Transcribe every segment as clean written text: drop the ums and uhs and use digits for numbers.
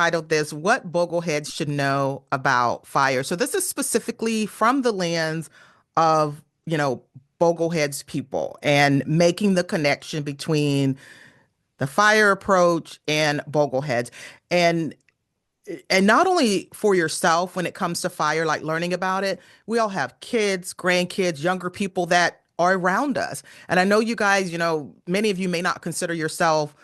titled this, What Bogleheads Should Know About Fire. So this is specifically from the lens of, Bogleheads people and making the connection between the fire approach and Bogleheads. And and not only for yourself when it comes to fire, like learning about it, we all have kids, grandkids, younger people that are around us. And I know you guys, many of you may not consider yourself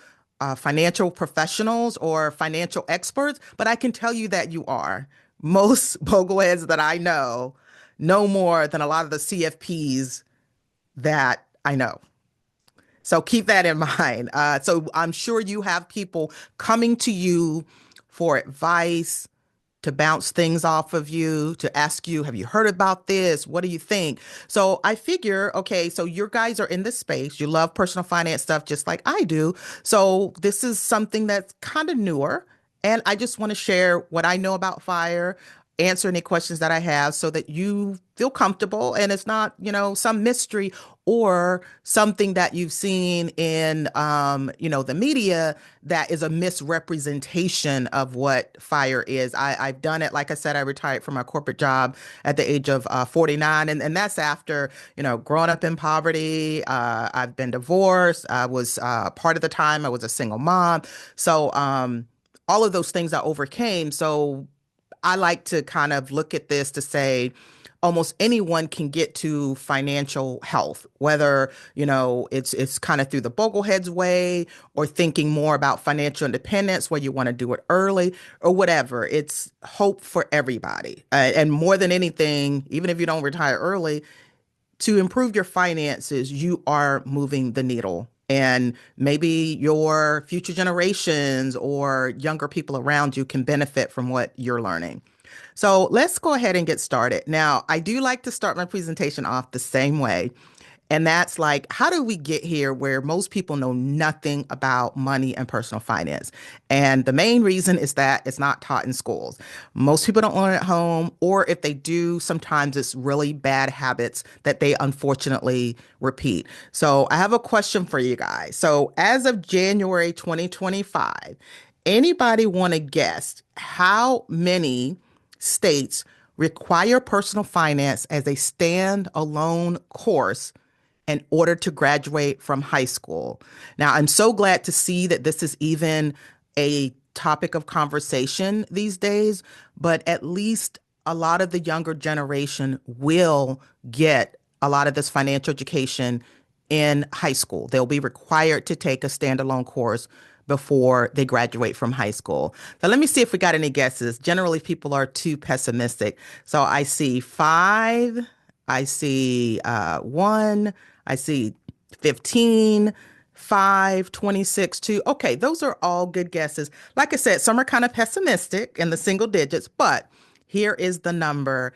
financial professionals or financial experts, but I can tell you that you are. Most Bogleheads that I know more than a lot of the CFPs that I know. So keep that in mind. So I'm sure you have people coming to you for advice, to bounce things off of you, to ask you, have you heard about this? What do you think? So I figure, okay, so your guys are in this space. You love personal finance stuff just like I do. So this is something that's kind of newer. And I just want to share what I know about fire, answer any questions that I have so that you feel comfortable and it's not, some mystery or something that you've seen in, the media that is a misrepresentation of what fire is. I've done it. Like I said, I retired from my corporate job at the age of 49. And that's after, growing up in poverty. I've been divorced. I was part of the time I was a single mom. So all of those things I overcame. So I like to kind of look at this to say almost anyone can get to financial health, whether, it's kind of through the Bogleheads way or thinking more about financial independence where you want to do it early or whatever. It's hope for everybody. And more than anything, even if you don't retire early, to improve your finances, you are moving the needle. And maybe your future generations or younger people around you can benefit from what you're learning. So let's go ahead and get started. Now, I do like to start my presentation off the same way. And that's like, how do we get here where most people know nothing about money and personal finance? And the main reason is that it's not taught in schools. Most people don't learn it at home, or if they do, sometimes it's really bad habits that they unfortunately repeat. So I have a question for you guys. So as of January 2025, anybody want to guess how many states require personal finance as a standalone course in order to graduate from high school? Now, I'm so glad to see that this is even a topic of conversation these days, but at least a lot of the younger generation will get a lot of this financial education in high school. They'll be required to take a standalone course before they graduate from high school. Now, let me see if we got any guesses. Generally, people are too pessimistic. So I see 5, I see 1, I see 15, 5, 26, 2. Okay, those are all good guesses. Like I said, some are kind of pessimistic in the single digits, but here is the number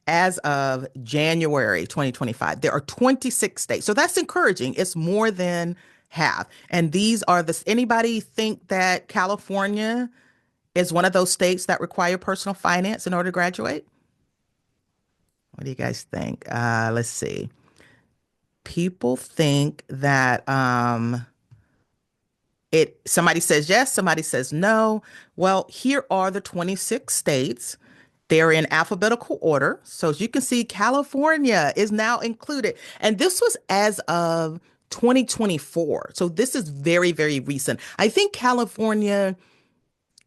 as of January 2025. There are 26 states. So that's encouraging. It's more than half. And these are anybody think that California is one of those states that require personal finance in order to graduate? What do you guys think? Let's see. People think that somebody says yes, somebody says no. Well, here are the 26 states. They're in alphabetical order. So as you can see, California is now included. And this was as of 2024. So this is very, very recent. I think California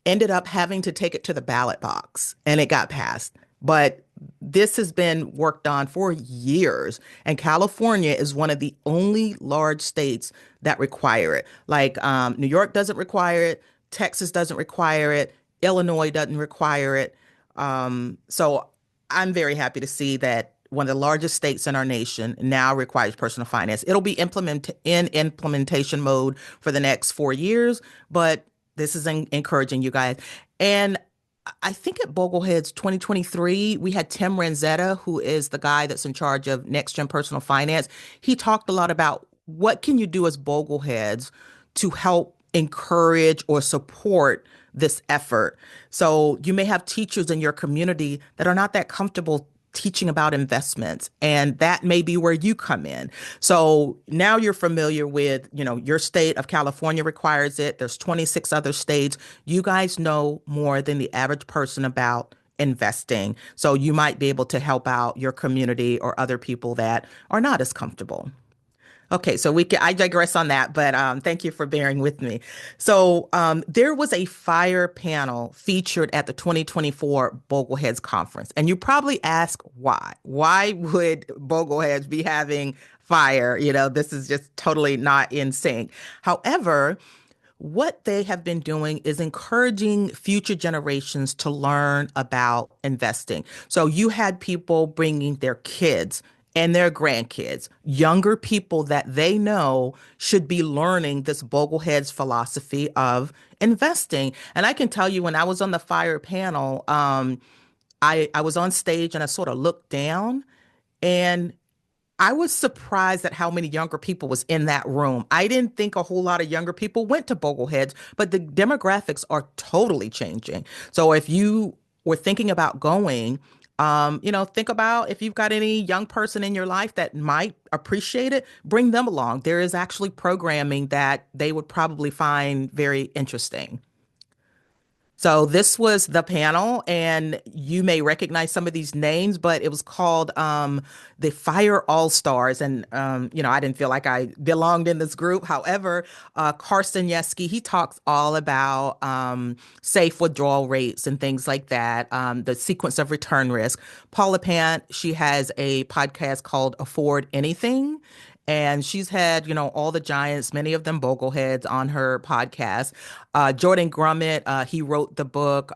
ended up having to take it to the ballot box and it got passed. But this has been worked on for years. And California is one of the only large states that require it. Like New York doesn't require it. Texas doesn't require it. Illinois doesn't require it. So I'm very happy to see that one of the largest states in our nation now requires personal finance. It'll be in implementation mode for the next 4 years, but this is encouraging you guys. And I think at Bogleheads 2023, we had Tim Ranzetta, who is the guy that's in charge of Next Gen Personal Finance. He talked a lot about what can you do as Bogleheads to help encourage or support this effort. So you may have teachers in your community that are not that comfortable teaching about investments. And that may be where you come in. So now you're familiar with, your state of California requires it. There's 26 other states. You guys know more than the average person about investing. So you might be able to help out your community or other people that are not as comfortable. Okay, so I digress on that, but thank you for bearing with me. So there was a fire panel featured at the 2024 Bogleheads conference, and you probably ask why. Why would Bogleheads be having fire? This is just totally not in sync. However, what they have been doing is encouraging future generations to learn about investing. So you had people bringing their kids and their grandkids, younger people that they know should be learning this Bogleheads philosophy of investing. And I can tell you, when I was on the fire panel, I was on stage and I sort of looked down, and I was surprised at how many younger people was in that room. I didn't think a whole lot of younger people went to Bogleheads, but the demographics are totally changing. So if you were thinking about going, think about if you've got any young person in your life that might appreciate it, bring them along. There is actually programming that they would probably find very interesting. So this was the panel, and you may recognize some of these names, but it was called the Fire All Stars. And I didn't feel like I belonged in this group. However, Carson Yeski, he talks all about safe withdrawal rates and things like that, the sequence of return risk. Paula Pant, she has a podcast called Afford Anything. And she's had, all the giants, many of them Bogleheads, on her podcast. Jordan Grummett, he wrote the book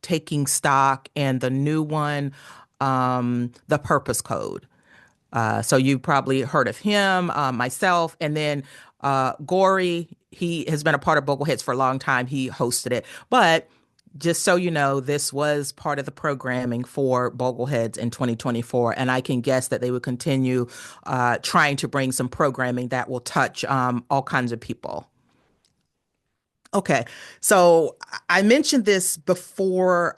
Taking Stock, and the new one, The Purpose Code. So you've probably heard of him, myself, and then Gory. He has been a part of Bogleheads for a long time. He hosted it, but just so you know, this was part of the programming for Bogleheads in 2024, and I can guess that they would continue trying to bring some programming that will touch all kinds of people. Okay, so I mentioned this before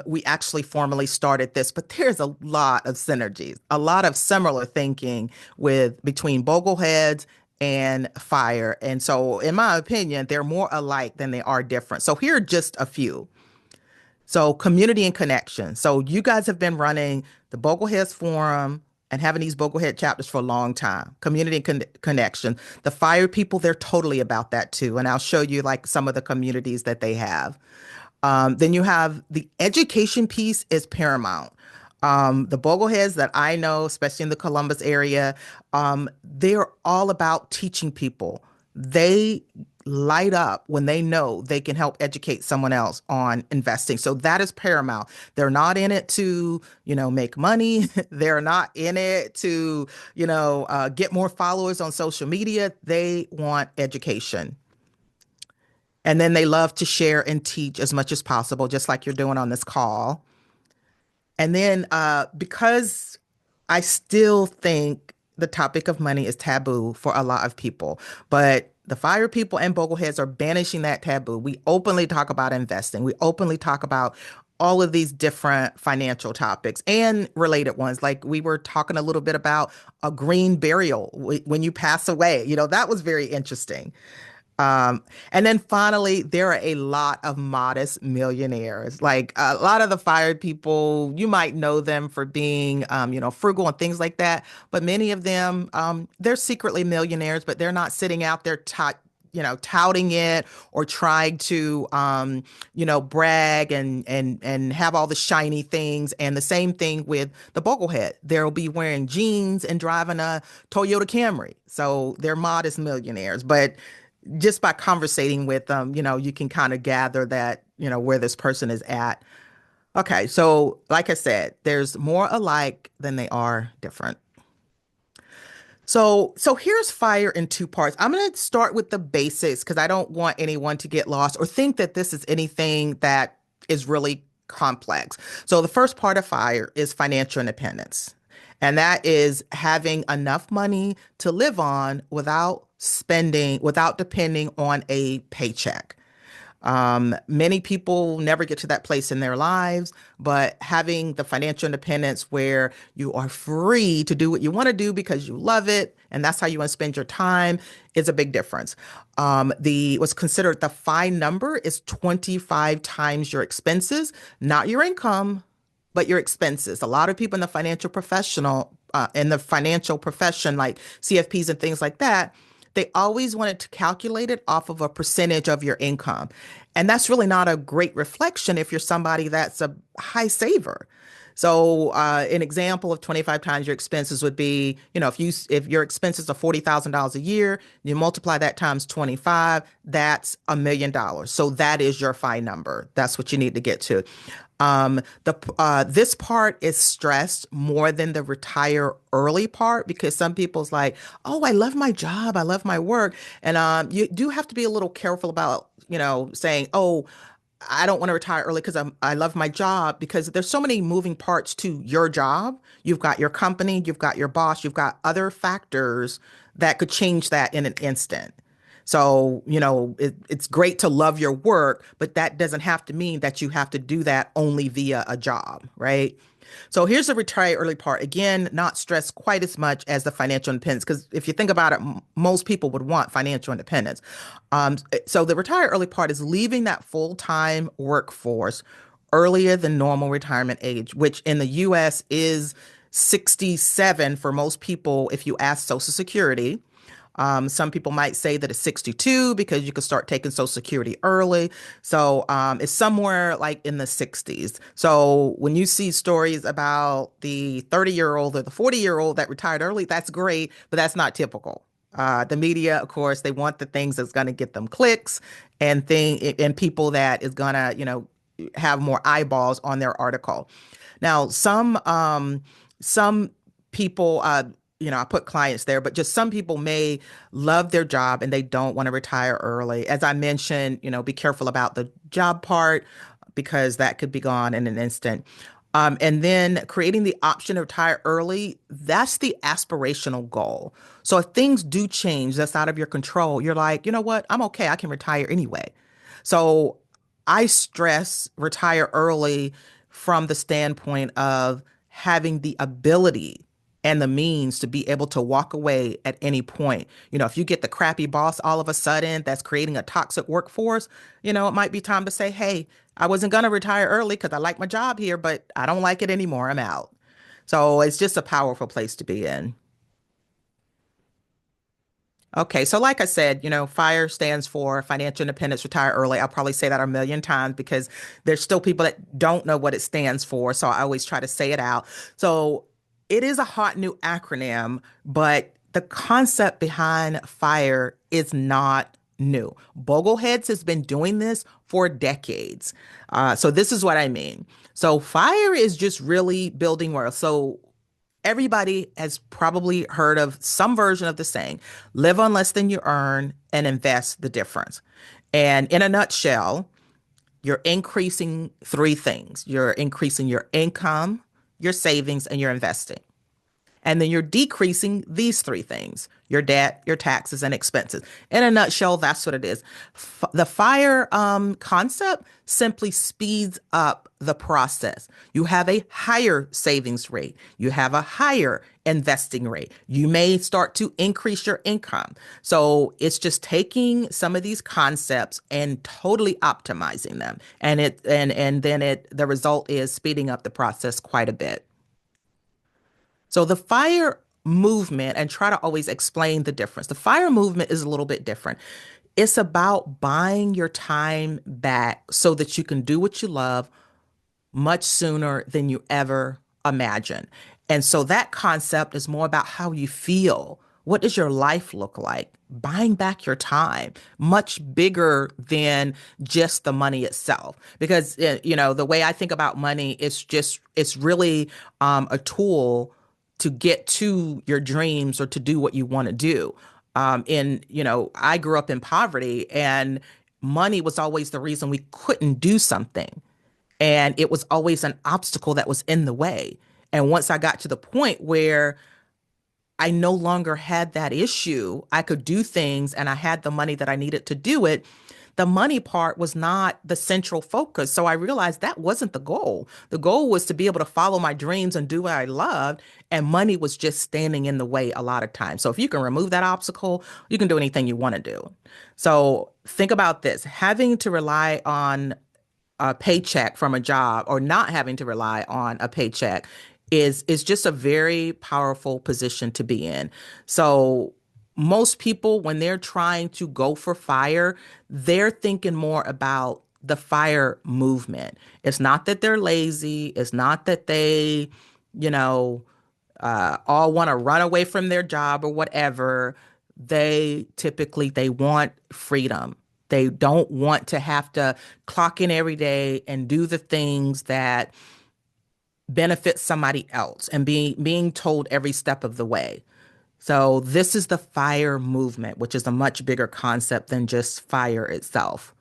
we actually formally started this, but there's a lot of synergies, a lot of similar thinking with between Bogleheads and Fire. And so, in my opinion, they're more alike than they are different. So here are just a few. So community and connection. So you guys have been running the Bogleheads Forum and having these Boglehead chapters for a long time. Community and connection. The Fire people, they're totally about that too. And I'll show you like some of the communities that they have. Then you have the education piece is paramount. The Bogleheads that I know, especially in the Columbus area, they're all about teaching people. They light up when they know they can help educate someone else on investing. So that is paramount. They're not in it to, make money. They're not in it to, get more followers on social media. They want education. And then they love to share and teach as much as possible, just like you're doing on this call. And then because I still think the topic of money is taboo for a lot of people, but the Fire people and Bogleheads are banishing that taboo. We openly talk about investing. We openly talk about all of these different financial topics and related ones. Like we were talking a little bit about a green burial when you pass away. That was very interesting. And then finally, there are a lot of modest millionaires. Like a lot of the fired people, you might know them for being, frugal and things like that. But many of them, they're secretly millionaires, but they're not sitting out there, touting it or trying to, brag and have all the shiny things. And the same thing with the Boglehead. They'll be wearing jeans and driving a Toyota Camry. So they're modest millionaires, but just by conversating with them, you can kind of gather that, where this person is at. Okay, so like I said, there's more alike than they are different. So here's Fire in two parts. I'm going to start with the basics because I don't want anyone to get lost or think that this is anything that is really complex. So the first part of Fire is financial independence. And that is having enough money to live on without depending on a paycheck. Many people never get to that place in their lives, but having the financial independence where you are free to do what you want to do because you love it, and that's how you want to spend your time, is a big difference. The what's considered the FI number is 25 times your expenses, not your income, but your expenses. A lot of people in the financial profession, like CFPs and things like that, they always wanted to calculate it off of a percentage of your income. And that's really not a great reflection if you're somebody that's a high saver. So, an example of 25 times your expenses would be, if your expenses are $40,000 a year, you multiply that times 25, that's $1 million. So that is your FI number. That's what you need to get to. The This part is stressed more than the retire early part because some people's like, oh, I love my job, I love my work, and you do have to be a little careful about saying, oh, I don't want to retire early because I love my job, because there's so many moving parts to your job. You've got your company, you've got your boss, you've got other factors that could change that in an instant. So, it's great to love your work, but that doesn't have to mean that you have to do that only via a job, right? So here's the retire early part. Again, not stressed quite as much as the financial independence, because if you think about it, most people would want financial independence. So the retire early part is leaving that full-time workforce earlier than normal retirement age, which in the US is 67 for most people if you ask Social Security. Some people might say that it's 62 because you could start taking Social Security early. So it's somewhere like in the 60s. So when you see stories about the 30-year-old or the 40-year-old that retired early, that's great, but that's not typical. The media, of course, they want the things that's going to get them clicks and people that is going to, have more eyeballs on their article. Now, some people, I put clients there, but just some people may love their job and they don't want to retire early. As I mentioned, be careful about the job part because that could be gone in an instant. And then creating the option to retire early, that's the aspirational goal. So if things do change that's out of your control, you're like, you know what? I'm okay. I can retire anyway. So I stress retire early from the standpoint of having the ability and the means to be able to walk away at any point. If you get the crappy boss all of a sudden that's creating a toxic workforce, it might be time to say, hey, I wasn't going to retire early because I like my job here, but I don't like it anymore. I'm out. So it's just a powerful place to be in. Okay, so like I said, FIRE stands for Financial Independence, Retire Early. I'll probably say that a million times because there's still people that don't know what it stands for. So I always try to say it out. So it is a hot new acronym, but the concept behind FIRE is not new. Bogleheads has been doing this for decades. So this is what I mean. So FIRE is just really building wealth. So everybody has probably heard of some version of the saying, live on less than you earn and invest the difference. And in a nutshell, you're increasing three things. You're increasing your income, your savings, and your investing. And then you're decreasing these three things: your debt, your taxes, and expenses. In a nutshell, that's what it is. The FIRE concept simply speeds up the process. You have a higher savings rate. You have a higher investing rate. You may start to increase your income. So it's just taking some of these concepts and totally optimizing them. And then the result is speeding up the process quite a bit. So the FIRE movement, and try to always explain the difference. The FIRE movement is a little bit different. It's about buying your time back so that you can do what you love much sooner than you ever imagined. And so that concept is more about how you feel. What does your life look like? Buying back your time, much bigger than just the money itself. Because, the way I think about money, it's really a tool to get to your dreams or to do what you want to do. I grew up in poverty, and money was always the reason we couldn't do something. And it was always an obstacle that was in the way. And once I got to the point where I no longer had that issue, I could do things and I had the money that I needed to do it, the money part was not the central focus. So I realized that wasn't the goal. The goal was to be able to follow my dreams and do what I loved, and money was just standing in the way a lot of times. So if you can remove that obstacle, you can do anything you want to do. So think about this, having to rely on a paycheck from a job or not having to rely on a paycheck is just a very powerful position to be in. So most people, when they're trying to go for fire, they're thinking more about the fire movement. It's not that they're lazy. It's not that they, you know, all want to run away from their job or whatever. They want freedom. They don't want to have to clock in every day and do the things that benefit somebody else and being told every step of the way. So this is the fire movement, which is a much bigger concept than just fire itself.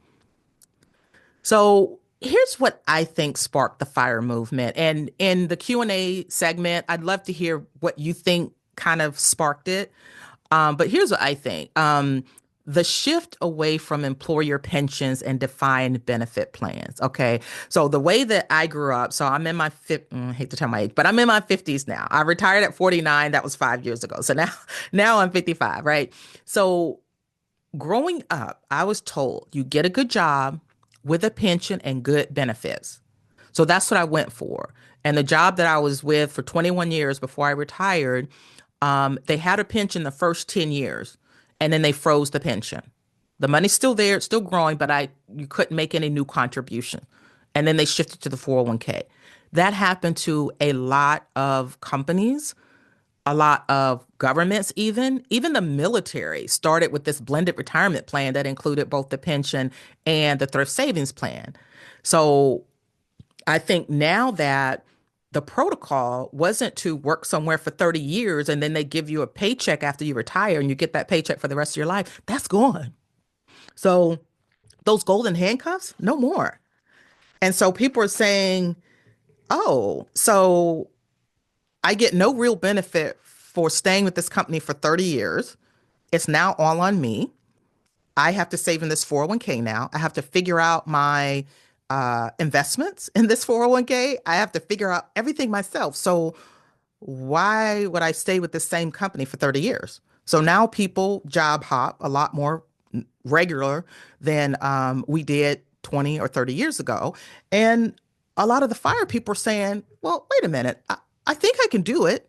So here's what I think sparked the fire movement. And in the Q&A segment, I'd love to hear what you think kind of sparked it. But here's what I think. The shift away from employer pensions and defined benefit plans. Okay. So the way that I grew up, so I'm in my I hate to tell my age, but I'm in my 50s now. I retired at 49. That was 5 years ago. So now I'm 55, right? So growing up, I was told you get a good job with a pension and good benefits. So that's what I went for. And the job that I was with for 21 years before I retired, they had a pension the first 10 years, and then they froze the pension. The money's still there, it's still growing, but you couldn't make any new contribution. And then they shifted to the 401k. That happened to a lot of companies, a lot of governments, even the military started with this blended retirement plan that included both the pension and the thrift savings plan. So I think now that the protocol wasn't to work somewhere for 30 years and then they give you a paycheck after you retire and you get that paycheck for the rest of your life, that's gone. So those golden handcuffs, no more. And so people are saying, oh, so I get no real benefit for staying with this company for 30 years. It's now all on me. I have to save in this 401k now. I have to figure out my investments in this 401k. I have to figure out everything myself. So why would I stay with the same company for 30 years? So now people job hop a lot more regular than we did 20 or 30 years ago. And a lot of the fire people are saying, well, wait a minute. I think I can do it.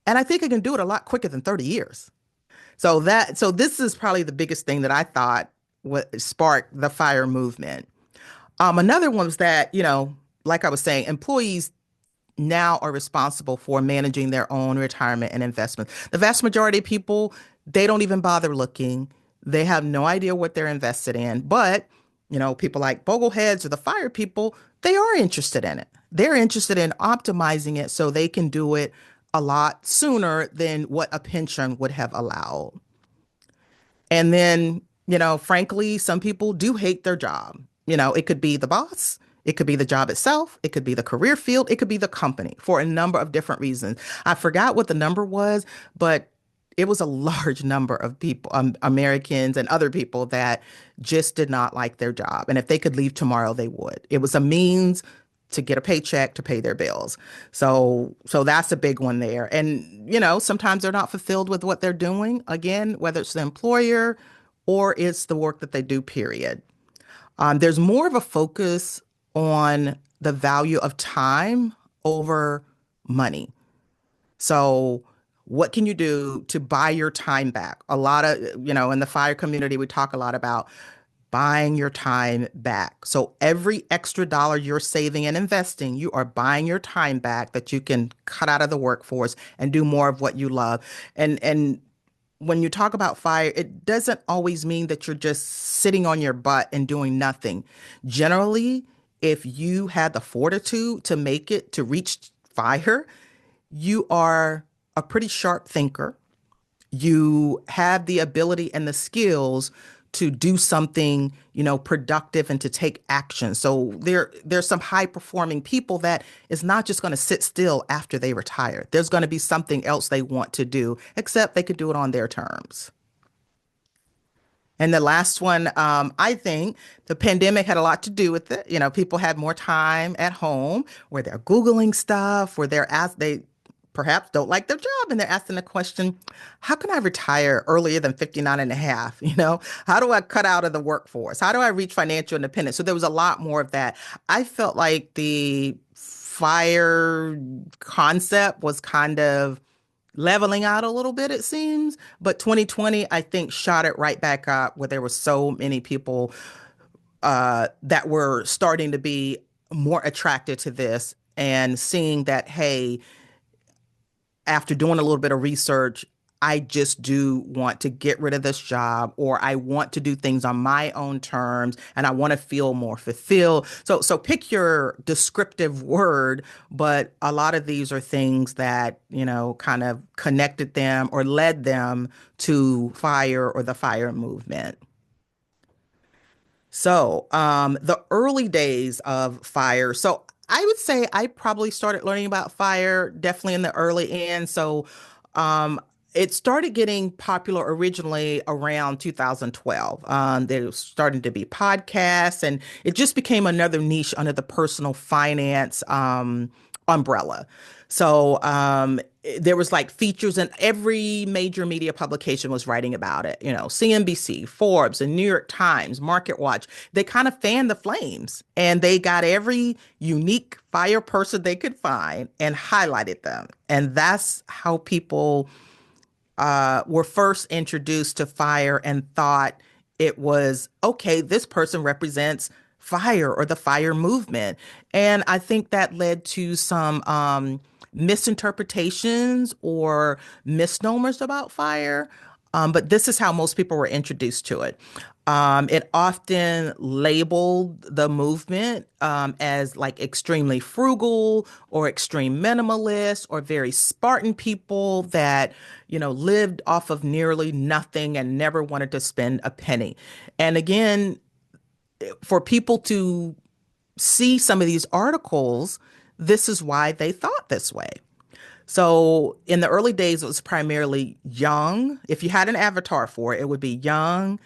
And I think I can do it a lot quicker than 30 years. So this is probably the biggest thing that I thought would spark the fire movement. Another one was that, like I was saying, employees now are responsible for managing their own retirement and investments. The vast majority of people, they don't even bother looking. They have no idea what they're invested in. But, people like Bogleheads or the fire people, they are interested in it. They're interested in optimizing it so they can do it a lot sooner than what a pension would have allowed. And then, frankly, some people do hate their job. It could be the boss, it could be the job itself, it could be the career field, it could be the company for a number of different reasons. I forgot what the number was, but it was a large number of people, Americans and other people that just did not like their job. And if they could leave tomorrow, they would. It was a means to get a paycheck to pay their bills. So that's a big one there. And, sometimes they're not fulfilled with what they're doing. Again, whether it's the employer or it's the work that they do, period. There's more of a focus on the value of time over money. So what can you do to buy your time back? A lot of, in the fire community, we talk a lot about buying your time back. So every extra dollar you're saving and investing, you are buying your time back that you can cut out of the workforce and do more of what you love. And when you talk about fire, it doesn't always mean that you're just sitting on your butt and doing nothing. Generally, if you had the fortitude to make it to reach fire, you are a pretty sharp thinker. You have the ability and the skills to do something, productive and to take action. So there's some high performing people that is not just going to sit still after they retire. There's going to be something else they want to do, except they could do it on their terms. And the last one, I think the pandemic had a lot to do with it. People had more time at home where they're Googling stuff, where they perhaps don't like their job and they're asking the question, how can I retire earlier than 59 and a half? How do I cut out of the workforce? How do I reach financial independence? So there was a lot more of that. I felt like the fire concept was kind of leveling out a little bit, it seems. But 2020, I think, shot it right back up where there were so many people that were starting to be more attracted to this and seeing that, hey, after doing a little bit of research, I just do want to get rid of this job, or I want to do things on my own terms and I want to feel more fulfilled. So pick your descriptive word, but a lot of these are things that, kind of connected them or led them to fire or the fire movement. So, the early days of fire. So, I would say I probably started learning about fire definitely in the early end. So, um, it started getting popular originally around 2012. There was starting to be podcasts, and it just became another niche under the personal finance umbrella. So there was like features, and every major media publication was writing about it. CNBC, Forbes, and New York Times, Market Watch. They kind of fanned the flames, and they got every unique fire person they could find and highlighted them. And that's how people were first introduced to fire and thought it was okay, this person represents fire or the fire movement. And I think that led to some misinterpretations or misnomers about fire. But this is how most people were introduced to it. It often labeled the movement as like extremely frugal or extreme minimalist or very Spartan people that, lived off of nearly nothing and never wanted to spend a penny. And again, for people to see some of these articles, this is why they thought this way. So in the early days, it was primarily young. If you had an avatar for it, it would be young,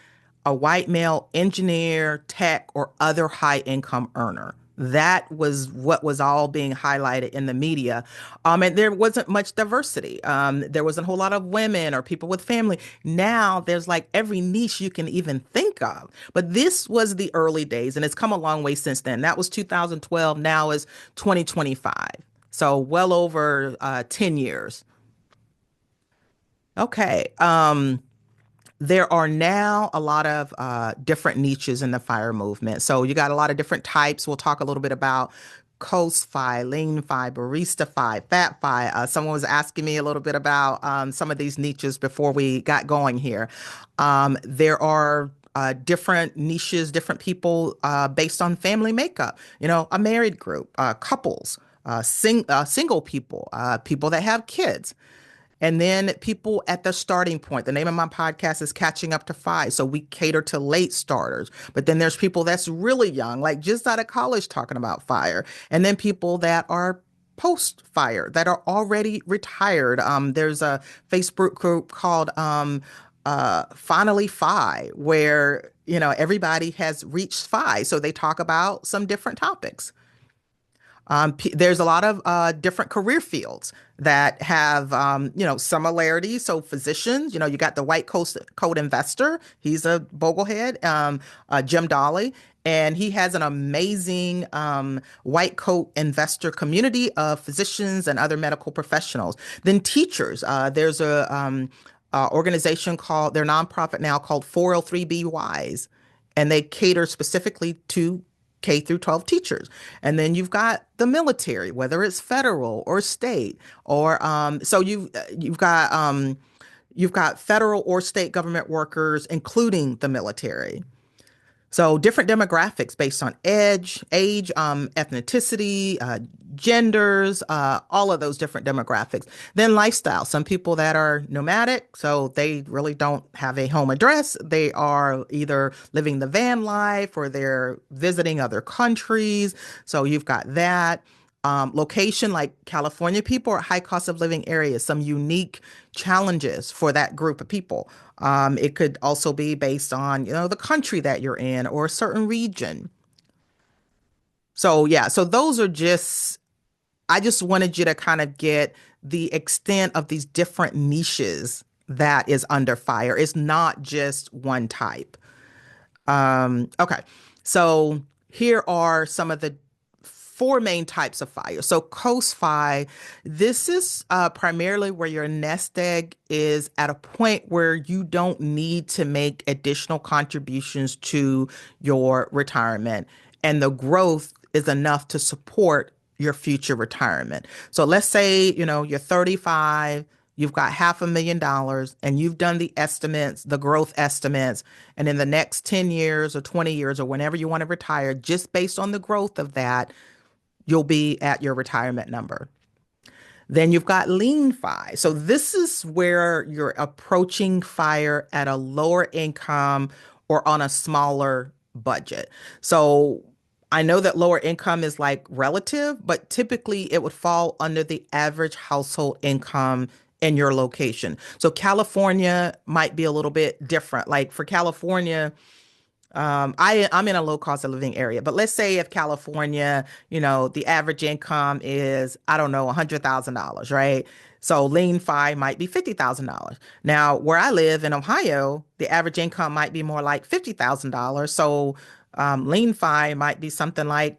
a white male engineer, tech, or other high income earner. That was what was all being highlighted in the media. And there wasn't much diversity. There wasn't a whole lot of women or people with family. Now there's like every niche you can even think of. But this was the early days, and it's come a long way since then. That was 2012. Now is 2025. So well over 10 years. Okay. There are now a lot of different niches in the fire movement. So you got a lot of different types. We'll talk a little bit about Coast-Fi, Lean-Fi, Barista-Fi, Fat-Fi. Someone was asking me a little bit about some of these niches before we got going here. There are different niches, different people based on family makeup. A married group, couples, single people, people that have kids. And then people at the starting point. The name of my podcast is Catching Up to F.I. So we cater to late starters. But then there's people that's really young, like just out of college talking about fire. And then people that are post fire, that are already retired. There's a Facebook group called Finally F.I, where, everybody has reached F.I. So they talk about some different topics. There's a lot of different career fields that have, similarities. So physicians, you got the coat investor. He's a Boglehead, Jim Dolly, and he has an amazing white coat investor community of physicians and other medical professionals. Then teachers. There's a organization called, their nonprofit now called 403B Wise, and they cater specifically to K through 12 teachers. And then you've got the military, whether it's federal or state, or so you've got federal or state government workers, including the military. So different demographics based on age, ethnicity, genders, all of those different demographics. Then lifestyle. Some people that are nomadic, so they really don't have a home address. They are either living the van life or they're visiting other countries. So you've got that. Location like California people or high cost of living areas, some unique challenges for that group of people. It could also be based on, the country that you're in or a certain region. So yeah, so those are just, I just wanted you to kind of get the extent of these different niches that is under fire. It's not just one type. Okay, so here are some of the four main types of fire. So coast fire, this is primarily where your nest egg is at a point where you don't need to make additional contributions to your retirement, and the growth is enough to support your future retirement. So let's say, you're 35, you've got $500,000 and you've done the estimates, the growth estimates, and in the next 10 years or 20 years or whenever you want to retire, just based on the growth of that, you'll be at your retirement number. Then you've got lean fi. So this is where you're approaching fire at a lower income or on a smaller budget. So I know that lower income is like relative, but typically it would fall under the average household income in your location. So California might be a little bit different. Like for California, I'm in a low cost of living area, but let's say if California, the average income is, I don't know, $100,000, right? So lean fi might be $50,000. Now, where I live in Ohio, the average income might be more like $50,000. So lean fi might be something like,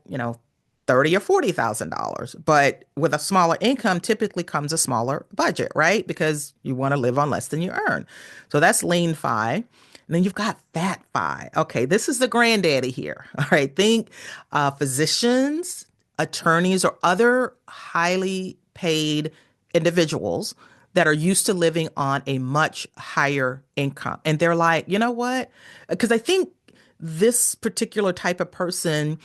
thirty or $40,000. But with a smaller income, typically comes a smaller budget, right? Because you want to live on less than you earn. So that's lean fi. And then you've got fat fi. Okay, this is the granddaddy here. All right, think physicians, attorneys, or other highly paid individuals that are used to living on a much higher income. And they're like, you know what? Because I think this particular type of person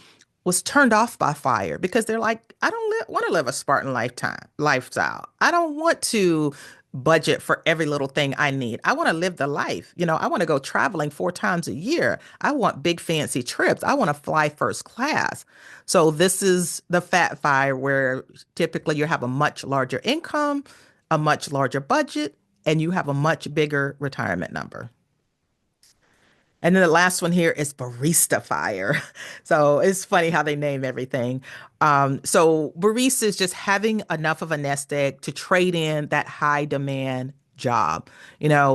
was turned off by fire because they're like, I don't want to live a Spartan lifestyle. I don't want to budget for every little thing I need. I want to live the life. I want to go traveling 4 times a year. I want big fancy trips. I want to fly first class. So this is the fat fire where typically you have a much larger income, a much larger budget, and you have a much bigger retirement number. And then the last one here is barista fire. So it's funny how they name everything. So barista is just having enough of a nest egg to trade in that high demand job.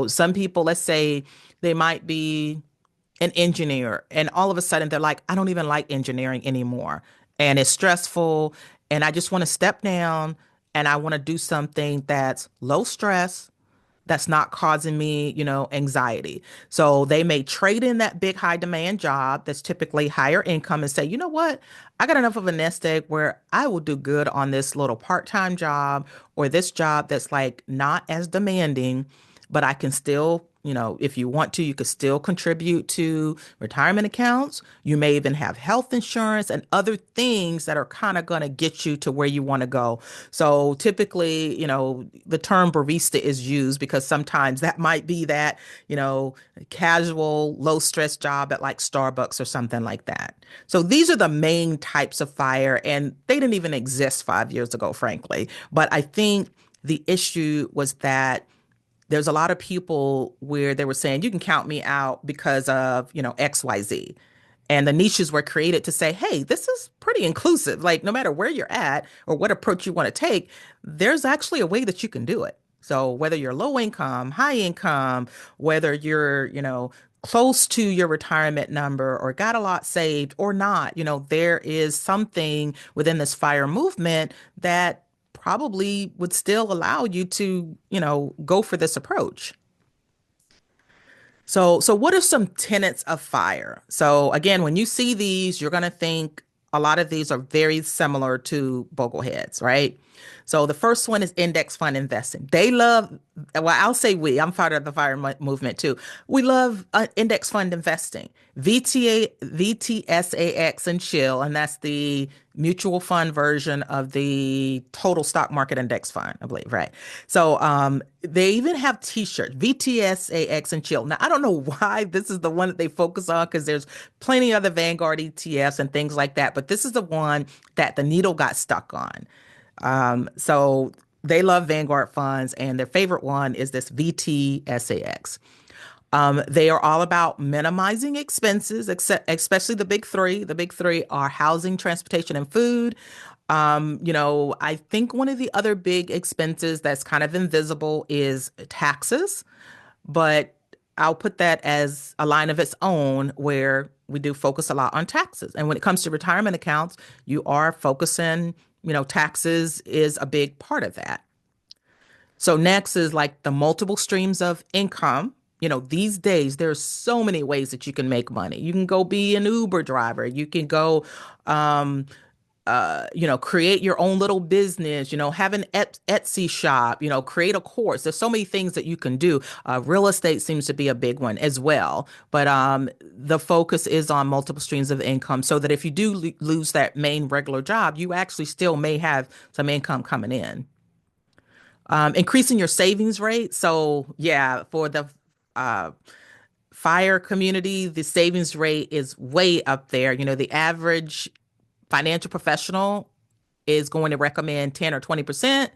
Some people, let's say they might be an engineer and all of a sudden they're like, I don't even like engineering anymore. And it's stressful. And I just want to step down and I want to do something that's low stress, that's not causing me, anxiety. So they may trade in that big high demand job that's typically higher income and say, you know what? I got enough of a nest egg where I will do good on this little part-time job or this job that's like not as demanding, but I can still, if you want to, you could still contribute to retirement accounts. You may even have health insurance and other things that are kind of going to get you to where you want to go. So typically, the term barista is used because sometimes that might be that, casual, low stress job at like Starbucks or something like that. So these are the main types of fire, and they didn't even exist 5 years ago, frankly. But I think the issue was that there's a lot of people where they were saying, you can count me out because of, XYZ. And the niches were created to say, hey, this is pretty inclusive. Like, no matter where you're at or what approach you want to take, there's actually a way that you can do it. So whether you're low income, high income, whether you're, close to your retirement number or got a lot saved or not, there is something within this fire movement that probably would still allow you to, go for this approach. So what are some tenets of fire? So again, when you see these, you're going to think a lot of these are very similar to Bogleheads, right? So the first one is index fund investing. They love, well, I'll say I'm part of the fire movement too. We love index fund investing, VTSAX and chill, and that's the mutual fund version of the total stock market index fund, I believe, right? So they even have t-shirts, VTSAX and chill. Now, I don't know why this is the one that they focus on because there's plenty of other Vanguard ETFs and things like that, but this is the one that the needle got stuck on. So they love Vanguard funds, and their favorite one is this VTSAX. They are all about minimizing expenses, except especially the big three. The big three are housing, transportation, and food. I think one of the other big expenses that's kind of invisible is taxes, but I'll put that as a line of its own where we do focus a lot on taxes. And when it comes to retirement accounts, you are focusing, taxes is a big part of that. So next is like the multiple streams of income. These days there's so many ways that you can make money. You can go be an Uber driver. You can go, um, create your own little business. Have an Etsy shop. Create a course. There's so many things that you can do. Real estate seems to be a big one as well. But the focus is on multiple streams of income, so that if you do lose that main regular job, you actually still may have some income coming in. Increasing your savings rate. So yeah, for the uh, fire community, the savings rate is way up there. The average financial professional is going to recommend 10 or 20%.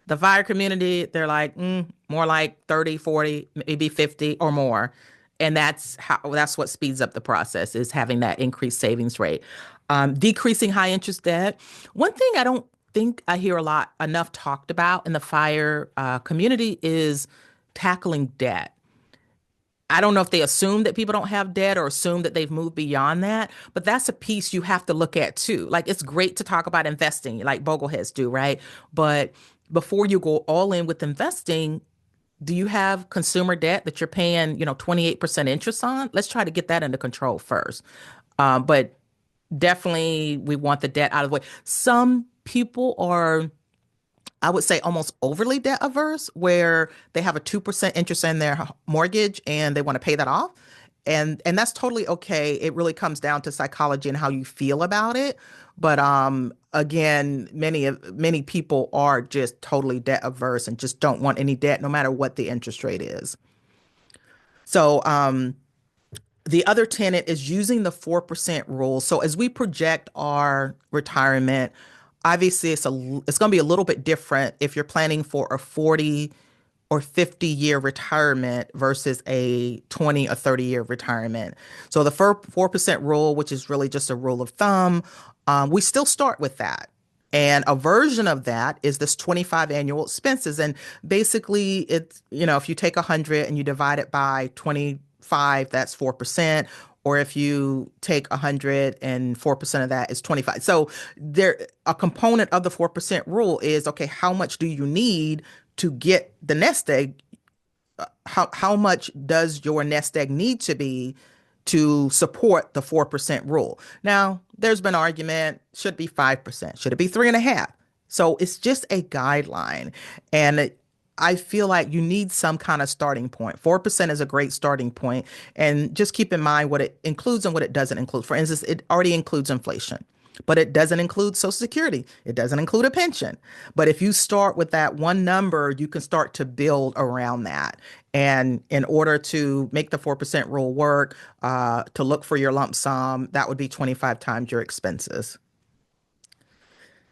The fire community, they're like, more like 30, 40, maybe 50 or more. And that's what speeds up the process, is having that increased savings rate. Decreasing high interest debt. One thing I don't think I hear a lot enough talked about in the fire community is tackling debt. I don't know if they assume that people don't have debt or assume that they've moved beyond that, but that's a piece you have to look at too. Like, it's great to talk about investing like Bogleheads do, right? But before you go all in with investing, do you have consumer debt that you're paying, 28% interest on? Let's try to get that under control first. But definitely we want the debt out of the way. Some people are, I would say, almost overly debt averse, where they have a 2% interest in their mortgage and they want to pay that off. And that's totally okay. It really comes down to psychology and how you feel about it. But again, many people are just totally debt averse and just don't want any debt, no matter what the interest rate is. So the other tenet is using the 4% rule. So as we project our retirement, obviously it's going to be a little bit different if you're planning for a 40 or 50-year retirement versus a 20 or 30-year retirement. So the 4% rule, which is really just a rule of thumb, we still start with that. And a version of that is this 25 annual expenses. And basically, it's, if you take 100 and you divide it by 25, that's 4%. Or if you take 100 and 4% of that is 25. So a component of the 4% rule is, okay, how much do you need to get the nest egg? How much does your nest egg need to be to support the 4% rule? Now, there's been argument, should it be 5%? Should it be 3.5? So it's just a guideline. And I feel like you need some kind of starting point. 4% is a great starting point. And just keep in mind what it includes and what it doesn't include. For instance, it already includes inflation, but it doesn't include Social Security. It doesn't include a pension. But if you start with that one number, you can start to build around that. And in order to make the 4% rule work, to look for your lump sum, that would be 25 times your expenses.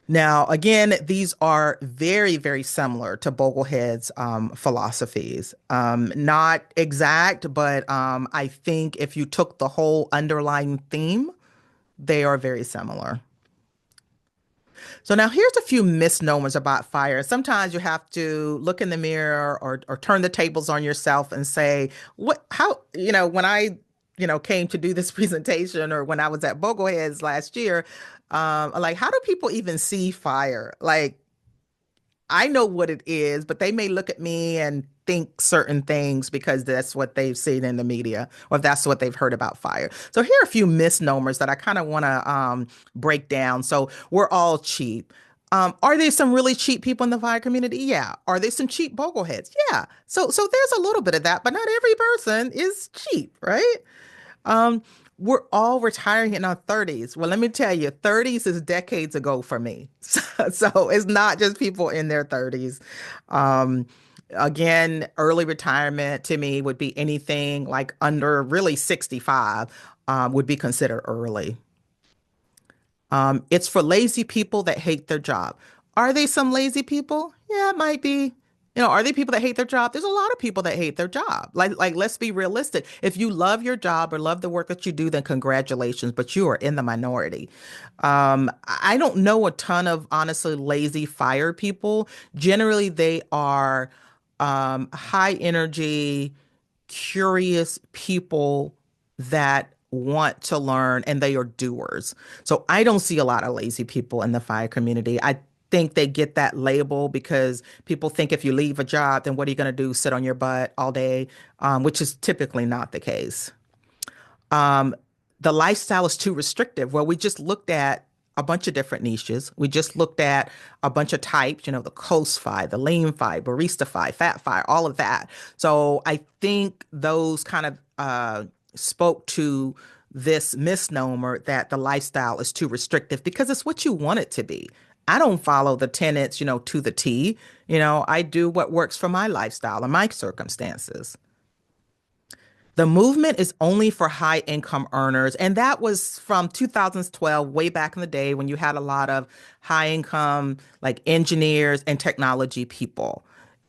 Now, again, these are very, very similar to Boglehead's philosophies. Not exact, but I think if you took the whole underlying theme, they are very similar. So now here's a few misnomers about fire. Sometimes you have to look in the mirror or turn the tables on yourself and say, when I, came to do this presentation, or when I was at Bogleheads last year, like, how do people even see fire? Like, I know what it is, but they may look at me and think certain things because that's what they've seen in the media, or that's what they've heard about fire. So here are a few misnomers that I kind of want to break down. So we're all cheap. Are there some really cheap people in the fire community? Yeah. Are there some cheap bogleheads? Yeah. So there's a little bit of that, but not every person is cheap, right? Um, we're all retiring in our 30s. Well, let me tell you, 30s is decades ago for me. So it's not just people in their 30s. Um, Again, early retirement to me would be anything like under really 65, would be considered early. It's for lazy people that hate their job. Are they some lazy people? Yeah, it might be. Are they people that hate their job? There's a lot of people that hate their job. Let's be realistic. If you love your job or love the work that you do, then congratulations, but you are in the minority. I don't know a ton of honestly lazy fire people. Generally, they are high energy, curious people that want to learn and they are doers. So I don't see a lot of lazy people in the fire community. I think they get that label because people think if you leave a job, then what are you going to do? Sit on your butt all day, which is typically not the case. Um, the lifestyle is too restrictive. Well, we just looked at a bunch of different niches. We just looked at a bunch of types, the Coast Fi, the Lean Fi, Barista Fi, Fat Fi, all of that. So I think those kind of spoke to this misnomer that the lifestyle is too restrictive because it's what you want it to be. I don't follow the tenets, to the T. I do what works for my lifestyle and my circumstances. The movement is only for high income earners. And that was from 2012, way back in the day when you had a lot of high income, like engineers and technology people.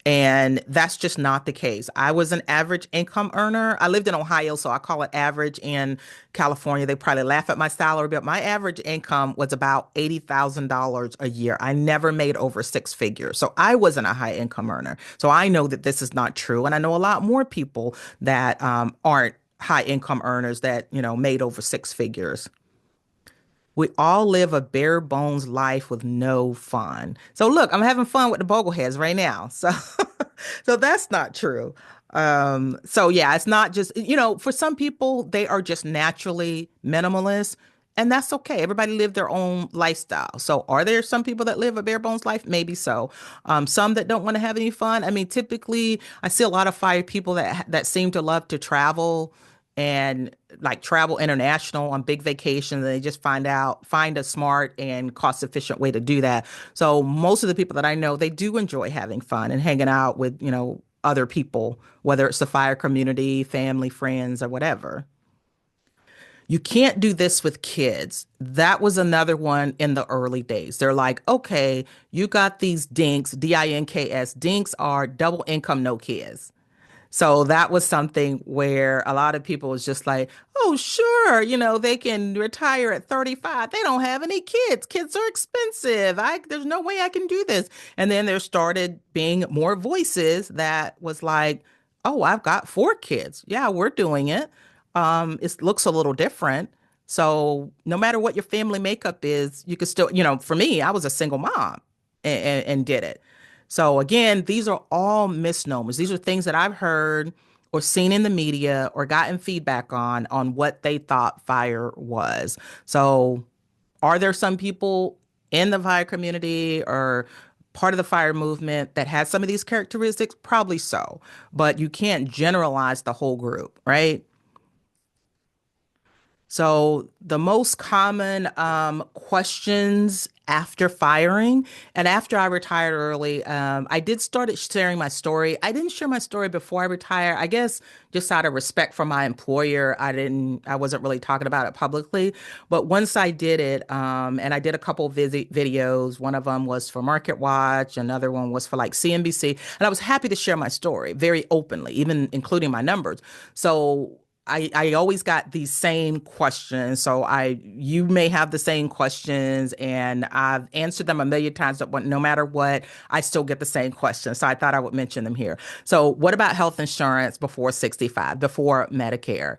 And that's just not the case. I was an average income earner. I lived in Ohio, so I call it average. In California, they probably laugh at my salary, but my average income was about $80,000 a year. I never made over six figures. So I wasn't a high income earner. So I know that this is not true. And I know a lot more people that aren't high income earners that, made over six figures. We all live a bare bones life with no fun. So look, I'm having fun with the Bogleheads right now. So so that's not true. So yeah, it's not just, for some people, they are just naturally minimalist, and that's okay. Everybody live their own lifestyle. So are there some people that live a bare bones life? Maybe so. Some that don't want to have any fun. I mean, typically I see a lot of fire people that seem to love to travel and like travel international on big vacations. And they just find a smart and cost efficient way to do that. So most of the people that I know, they do enjoy having fun and hanging out with, other people, whether it's the fire community, family, friends, or whatever. You can't do this with kids. That was another one in the early days. They're like, okay, you got these dinks, DINKS. Dinks are double income, no kids. So that was something where a lot of people was just like, oh, sure, they can retire at 35. They don't have any kids. Kids are expensive. There's no way I can do this. And then there started being more voices that was like, oh, I've got four kids. Yeah, we're doing it. It looks a little different. So no matter what your family makeup is, you could still, for me, I was a single mom and did it. So again, these are all misnomers. These are things that I've heard or seen in the media or gotten feedback on what they thought fire was. So are there some people in the fire community or part of the fire movement that has some of these characteristics? Probably so, but you can't generalize the whole group, right? So the most common questions after firing and after I retired early, I did start sharing my story. I didn't share my story before I retired. I guess just out of respect for my employer, I wasn't really talking about it publicly. But once I did it, and I did a couple visit videos. One of them was for Market Watch, another one was for like CNBC, and I was happy to share my story very openly, even including my numbers. So I always got these same questions. So you may have the same questions and I've answered them a million times, but no matter what, I still get the same questions. So I thought I would mention them here. So what about health insurance before 65, before Medicare?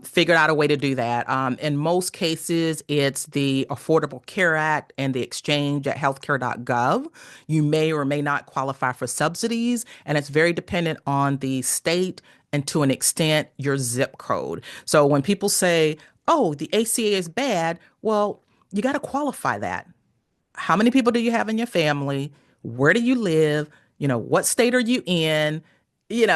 Figured out a way to do that. In most cases, it's the Affordable Care Act and the exchange at healthcare.gov. You may or may not qualify for subsidies, and it's very dependent on the state and to an extent, your zip code. So when people say, oh, the ACA is bad, well, you got to qualify that. How many people do you have in your family? Where do you live? What state are you in?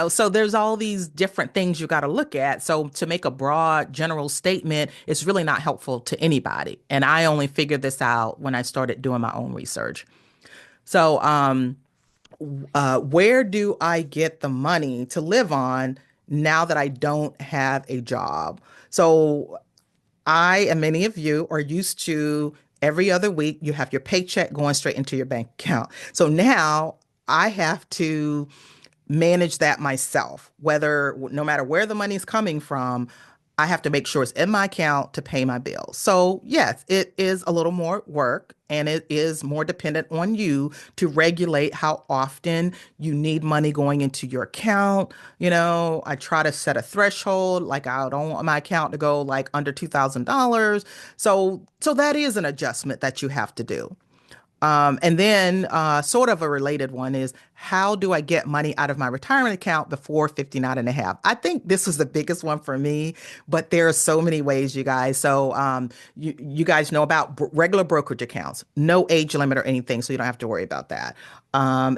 So there's all these different things you got to look at. So to make a broad general statement, it's really not helpful to anybody. And I only figured this out when I started doing my own research. So, where do I get the money to live on now that I don't have a job? So I and many of you are used to every other week you have your paycheck going straight into your bank account. So now I have to manage that myself, whether no matter where the money's coming from, I have to make sure it's in my account to pay my bills. So, yes, it is a little more work and it is more dependent on you to regulate how often you need money going into your account. I try to set a threshold, like I don't want my account to go like under $2,000. So that is an adjustment that you have to do. And then, sort of a related one is how do I get money out of my retirement account before 59 and a half? I think this was the biggest one for me, but there are so many ways, you guys. So, you guys know about regular brokerage accounts, no age limit or anything, so you don't have to worry about that.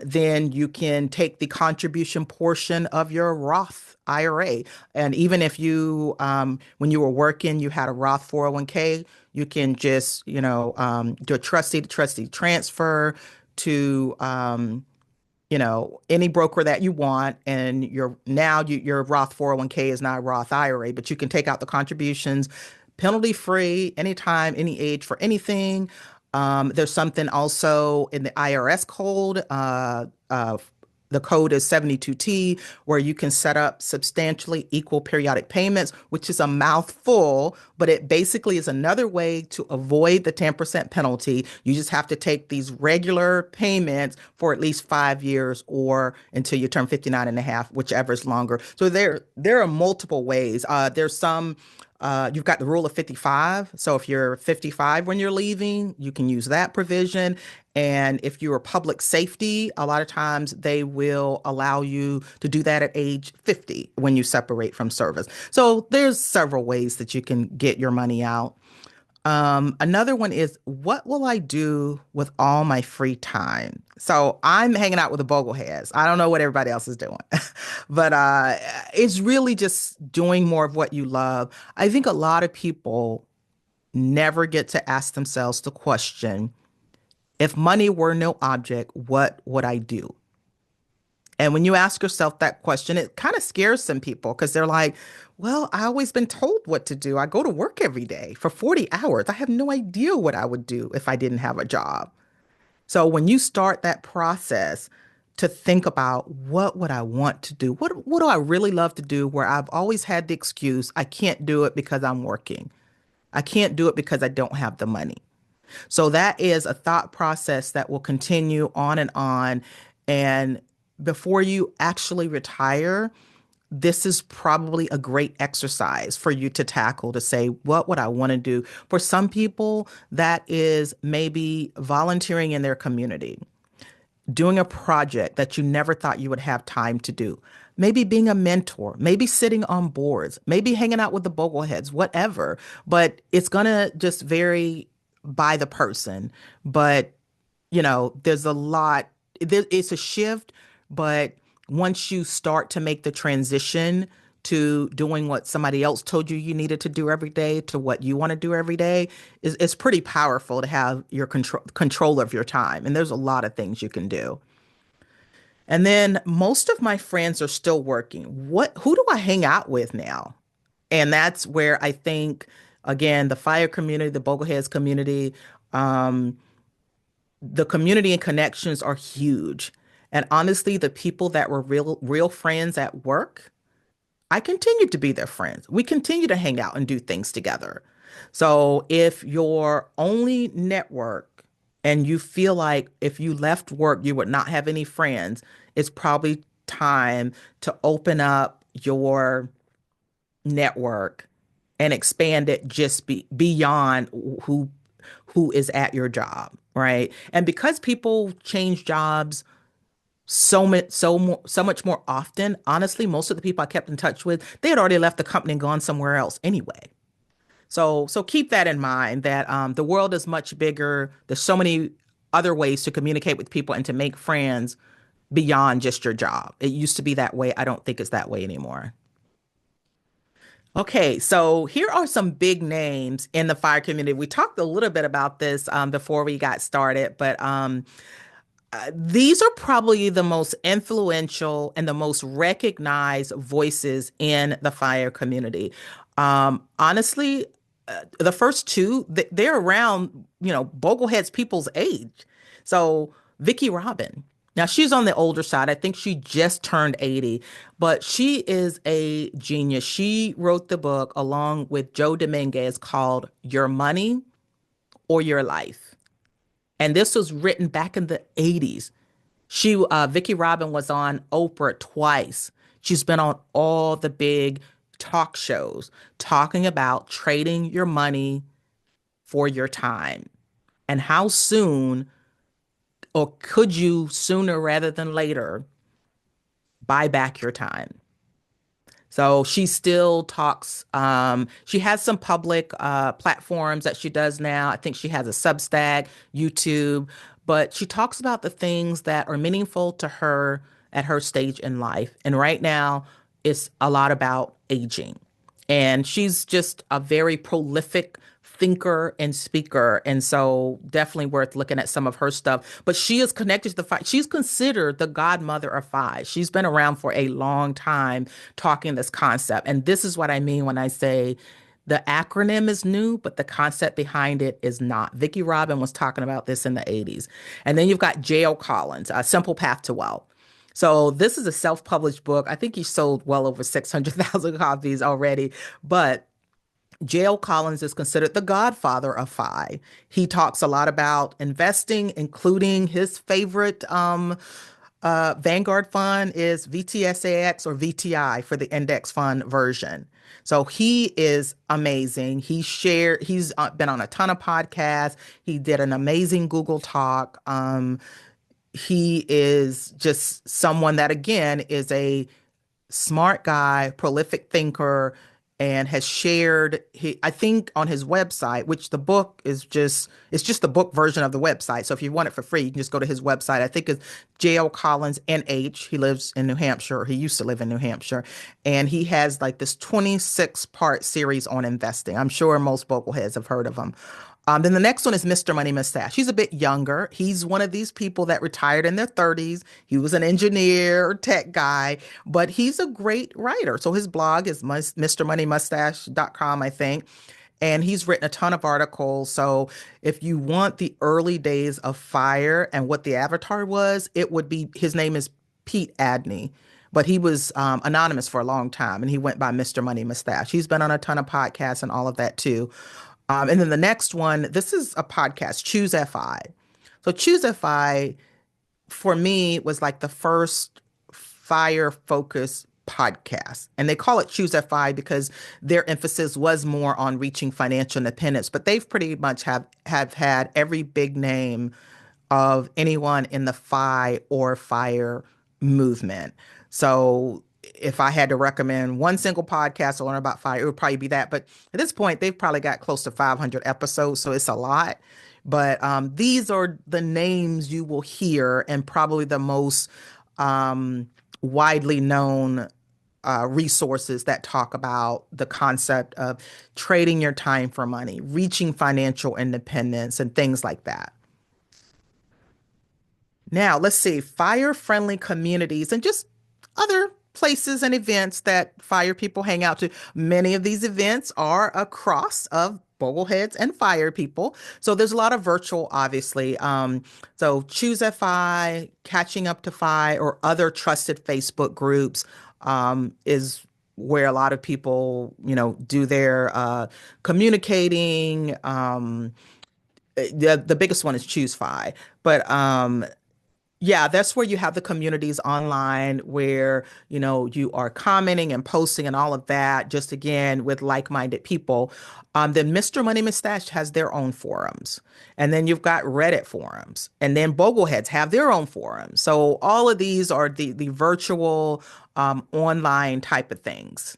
Then you can take the contribution portion of your Roth IRA. And even if when you were working, you had a Roth 401k, you can just, do a trustee to trustee transfer to, any broker that you want. And your Roth 401k is not a Roth IRA, but you can take out the contributions penalty free anytime, any age for anything. There's something also in the IRS code. The code is 72T, where you can set up substantially equal periodic payments, which is a mouthful, but it basically is another way to avoid the 10% penalty. You just have to take these regular payments for at least 5 years or until you turn 59 and a half, whichever is longer. So there are multiple ways. You've got the rule of 55. So if you're 55 when you're leaving, you can use that provision. And if you're public safety, a lot of times they will allow you to do that at age 50 when you separate from service. So there's several ways that you can get your money out. Another one is, what will I do with all my free time? So I'm hanging out with the Bogleheads. I don't know what everybody else is doing, but it's really just doing more of what you love. I think a lot of people never get to ask themselves the question, if money were no object, what would I do? And when you ask yourself that question, it kind of scares some people because they're like, well, I always been told what to do. I go to work every day for 40 hours. I have no idea what I would do if I didn't have a job. So when you start that process to think about what would I want to do? What do I really love to do where I've always had the excuse I can't do it because I'm working. I can't do it because I don't have the money. So that is a thought process that will continue on and on. And before you actually retire, this is probably a great exercise for you to tackle to say, what would I want to do? For some people, that is maybe volunteering in their community, doing a project that you never thought you would have time to do. Maybe being a mentor, maybe sitting on boards, maybe hanging out with the Bogleheads, whatever. But it's going to just vary by the person. But, there's a lot, it's a shift. But once you start to make the transition to doing what somebody else told you needed to do every day to what you want to do every day, it's pretty powerful to have your control of your time. And there's a lot of things you can do. And then most of my friends are still working. Who do I hang out with now? And that's where I think, again, the fire community, the Bogleheads community, um, the community and connections are huge. And honestly, the people that were real friends at work, I continue to be their friends. We continue to hang out and do things together. So if your only network and you feel like if you left work, you would not have any friends, it's probably time to open up your network and expand it just beyond who is at your job, right? And because people change jobs so much more often, honestly, most of the people I kept in touch with, they had already left the company and gone somewhere else anyway. So keep that in mind that the world is much bigger. There's so many other ways to communicate with people and to make friends beyond just your job. It used to be that way. I don't think it's that way anymore. Okay, so here are some big names in the fire community. We talked a little bit about this before we got started, but these are probably the most influential and the most recognized voices in the fire community. Honestly, the first two, they're around, Bogleheads people's age. So Vicki Robin. Now she's on the older side. I think she just turned 80, but she is a genius. She wrote the book along with Joe Dominguez called Your Money or Your Life. And this was written back in the 80s. Vicki Robin was on Oprah twice. She's been on all the big talk shows talking about trading your money for your time and how soon, or could you sooner rather than later, buy back your time. So she still talks. She has some public platforms that she does now. I think she has a Substack, YouTube, but she talks about the things that are meaningful to her at her stage in life. And right now, it's a lot about aging. And she's just a very prolific thinker and speaker. And so definitely worth looking at some of her stuff. But she is connected to the fight. She's considered the godmother of FI. She's been around for a long time talking this concept. And this is what I mean when I say the acronym is new, but the concept behind it is not. Vicki Robin was talking about this in the 80s. And then you've got J.O. Collins, A Simple Path to Wealth. So this is a self-published book. I think he sold well over 600,000 copies already, but J.L. Collins is considered the godfather of FI. He talks a lot about investing, including his favorite Vanguard fund is VTSAX or VTI for the index fund version. So he is amazing. He's been on a ton of podcasts. He did an amazing Google Talk. He is just someone that, again, is a smart guy, prolific thinker, and has shared, I think on his website, which the book is it's just the book version of the website. So if you want it for free, you can just go to his website. I think it's J.L. Collins NH. He lives in New Hampshire, or he used to live in New Hampshire. And he has like this 26-part series on investing. I'm sure most Bogleheads have heard of him. Then the next one is Mr. Money Mustache. He's a bit younger. He's one of these people that retired in their 30s. He was an engineer or tech guy, but he's a great writer. So his blog is MrMoneyMustache.com, I think. And he's written a ton of articles. So if you want the early days of FIRE and what the avatar was, it would be, his name is Pete Adney. But he was anonymous for a long time, and he went by Mr. Money Mustache. He's been on a ton of podcasts and all of that too. And then the next one, this is a podcast, Choose F.I. So Choose F.I. for me was like the first fire focused podcast. And they call it Choose F.I. because their emphasis was more on reaching financial independence. But they've pretty much have had every big name of anyone in the FI or fire movement. So if I had to recommend one single podcast to learn about fire, it would probably be that. But at this point, they've probably got close to 500 episodes, so it's a lot. But these are the names you will hear and probably the most widely known resources that talk about the concept of trading your time for money, reaching financial independence, and things like that. Now, let's see, fire-friendly communities and just other places and events that fire people hang out to. Many of these events are a cross of Bogleheads and fire people. So there's a lot of virtual, obviously. So Choose FI, Catching Up to FI, or other trusted Facebook groups is where a lot of people, do their communicating. The biggest one is Choose FI, but yeah, that's where you have the communities online where, you are commenting and posting and all of that, just again with like-minded people. Then Mr. Money Mustache has their own forums. And then you've got Reddit forums. And then Bogleheads have their own forums. So all of these are the virtual online type of things.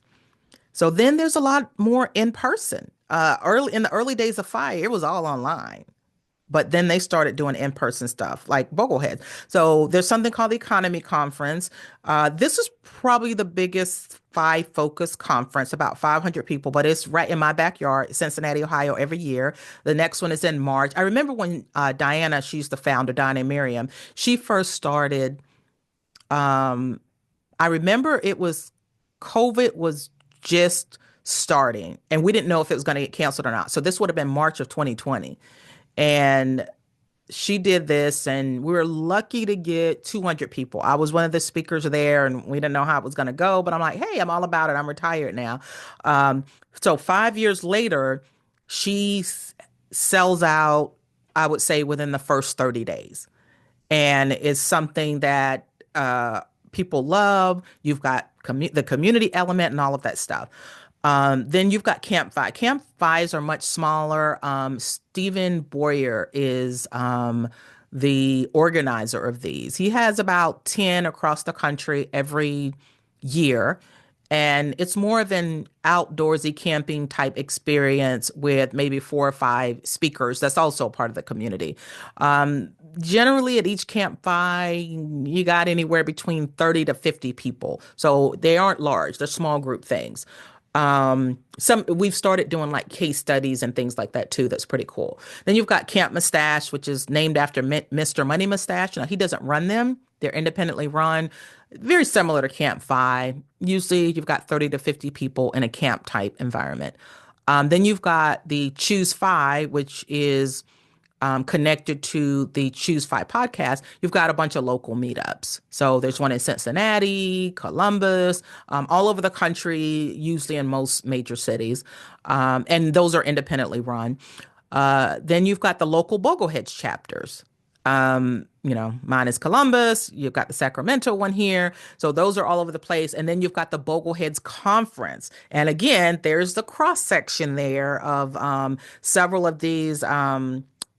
So then there's a lot more in person. In the early days of Fire, it was all online. but then they started doing in-person stuff like Bogleheads. So there's something called the Economy Conference. This is probably the biggest F.I focused conference, about 500 people, but it's right in my backyard, Cincinnati, Ohio, every year. The next one is in March. I remember when Diana, she's the founder, Diana and Miriam, she first started. Um, I remember it was COVID was just starting, and we didn't know if it was going to get canceled or not. So this would have been March of 2020. And she did this, and we were lucky to get 200 people. I was one of the speakers there, and we didn't know how it was going to go, but I'm like, hey, I'm all about it. I'm retired now. Um, so 5 years later, she sells out, I would say, within the first 30 days. And it's something that people love. You've got the community element and all of that stuff. Then you've got Camp FI. Camp FIs are much smaller. Stephen Boyer is the organizer of these. He has about 10 across the country every year. And it's more of an outdoorsy camping type experience with maybe 4 or 5 speakers. That's also part of the community. Generally, at each Camp FI, you got anywhere between 30 to 50 people. So they aren't large, they're small group things. Some we've started doing like case studies and things like that too. That's pretty cool. Then you've got Camp Mustache, which is named after Mr. Money Mustache. Now he doesn't run them; they're independently run, very similar to Camp FI. Usually, you've got 30 to 50 people in a camp type environment. Then you've got the Choose FI, which is connected to the Choose FI podcast. You've got a bunch of local meetups. So there's one in Cincinnati, Columbus, all over the country, usually in most major cities. And those are independently run. Then you've got the local Bogleheads chapters. Mine is Columbus. You've got the Sacramento one here. So those are all over the place. And then you've got the Bogleheads Conference. And again, there's the cross section there of several of these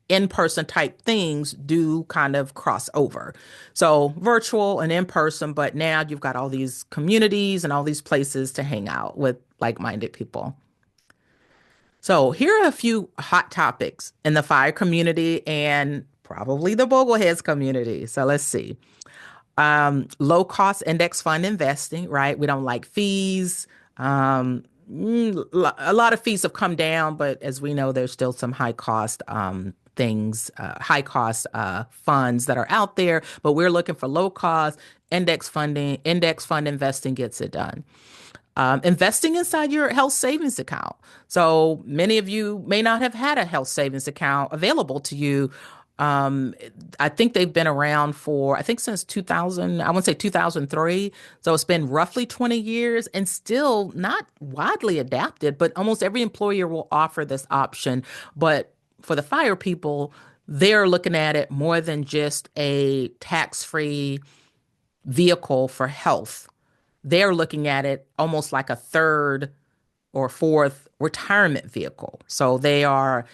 in-person type things do kind of cross over. So virtual and in-person, but now you've got all these communities and all these places to hang out with like-minded people. So here are a few hot topics in the F.I community and probably the Bogleheads community. So let's see. Low cost index fund investing, right? We don't like fees. A lot of fees have come down, but as we know, there's still some high cost high cost funds that are out there. But we're looking for low cost index funding. Index fund investing gets it done. Investing inside your health savings account. So many of you may not have had a health savings account available to you. I think they've been around for, I think since 2000, I want to say 2003. So it's been roughly 20 years and still not widely adapted, but almost every employer will offer this option. But for the F.I people, they're looking at it more than just a tax-free vehicle for health. They're looking at it almost like a third or fourth retirement vehicle. So they are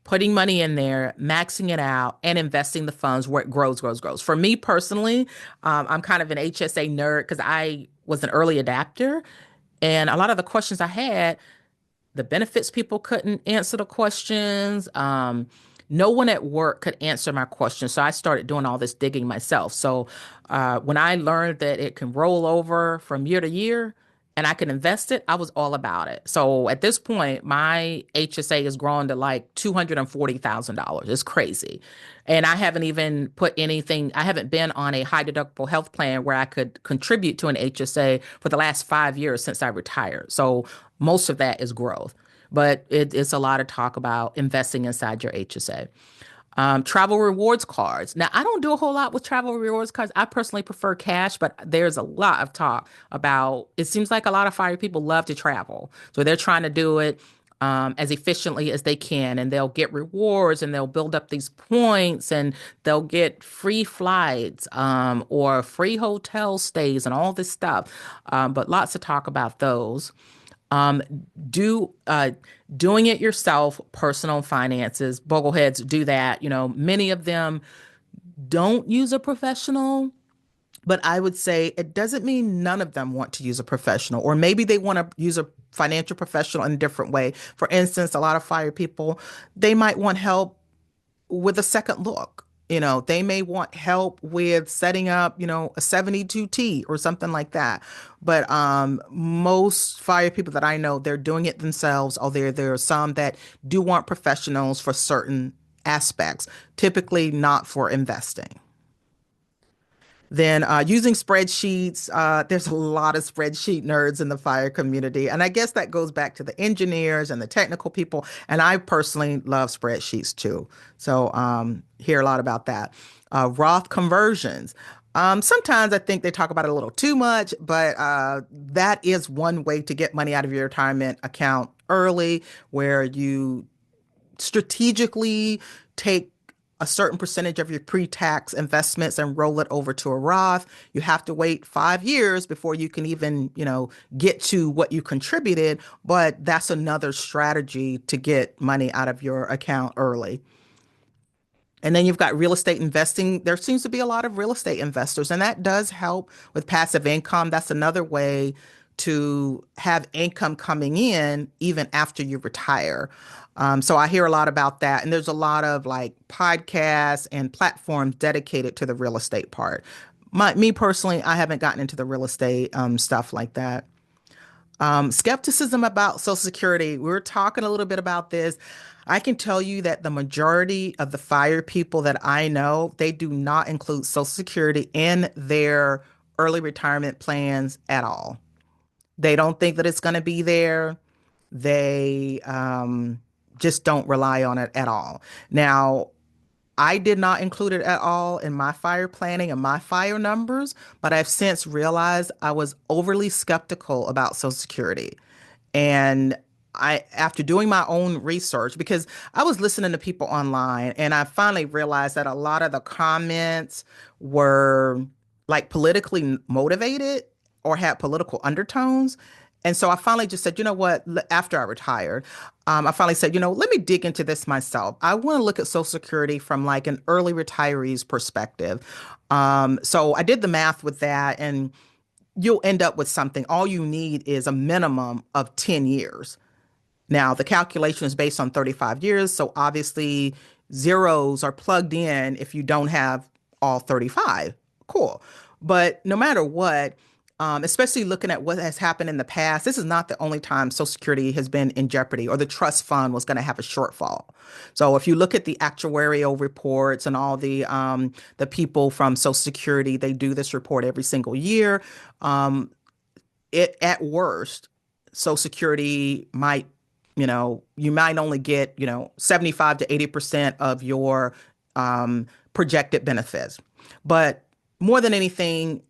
putting money in there, maxing it out, and investing the funds where it grows, grows, grows. For me personally, I'm kind of an HSA nerd because I was an early adapter. And a lot of the questions I had, the benefits people couldn't answer the questions. No one at work could answer my questions. So I started doing all this digging myself. So when I learned that it can roll over from year to year and I can invest it, I was all about it. So at this point, my HSA has grown to like $240,000. It's crazy. And I haven't even put anything, I haven't been on a high deductible health plan where I could contribute to an HSA for the last 5 years since I retired. So most of that is growth. But it's a lot of talk about investing inside your HSA. Travel rewards cards. Now, I don't do a whole lot with travel rewards cards. I personally prefer cash, but there's a lot of talk about, it seems like a lot of F.I people love to travel. So they're trying to do it as efficiently as they can, and they'll get rewards and they'll build up these points and they'll get free flights or free hotel stays and all this stuff. But lots of talk about those. Doing it yourself, personal finances. Bogleheads do that. Many of them don't use a professional, but I would say it doesn't mean none of them want to use a professional, or maybe they want to use a financial professional in a different way. For instance, a lot of F.I people, they might want help with a second look. They may want help with setting up, a 72T or something like that. But most fire people that I know, they're doing it themselves, or there are some that do want professionals for certain aspects, typically not for investing. Then using spreadsheets, there's a lot of spreadsheet nerds in the fire community. And I guess that goes back to the engineers and the technical people. And I personally love spreadsheets too. So hear a lot about that. Roth conversions. Sometimes I think they talk about it a little too much, but that is one way to get money out of your retirement account early, where you strategically take a certain percentage of your pre-tax investments and roll it over to a Roth. You have to wait 5 years before you can even, get to what you contributed, but that's another strategy to get money out of your account early. And then you've got real estate investing. There seems to be a lot of real estate investors, and that does help with passive income. That's another way to have income coming in even after you retire. So I hear a lot about that. And there's a lot of like podcasts and platforms dedicated to the real estate part. Me personally, I haven't gotten into the real estate stuff like that. Skepticism about Social Security. We were talking a little bit about this. I can tell you that the majority of the fire people that I know, they do not include Social Security in their early retirement plans at all. They don't think that it's going to be there. They just don't rely on it at all. Now, I did not include it at all in my fire planning and my fire numbers, but I've since realized I was overly skeptical about Social Security. And after doing my own research, because I was listening to people online, and I finally realized that a lot of the comments were like politically motivated or had political undertones. And so I finally just said, you know what, after I retired, I finally said, let me dig into this myself. I want to look at Social Security from like an early retiree's perspective. So I did the math with that, and you'll end up with something. All you need is a minimum of 10 years. Now, the calculation is based on 35 years, so obviously zeros are plugged in if you don't have all 35. Cool. But no matter what, especially looking at what has happened in the past, this is not the only time Social Security has been in jeopardy or the trust fund was going to have a shortfall. So if you look at the actuarial reports and all the people from Social Security, they do this report every single year. It at worst, Social Security might, you might only get, 75 to 80% of your projected benefits. But more than anything,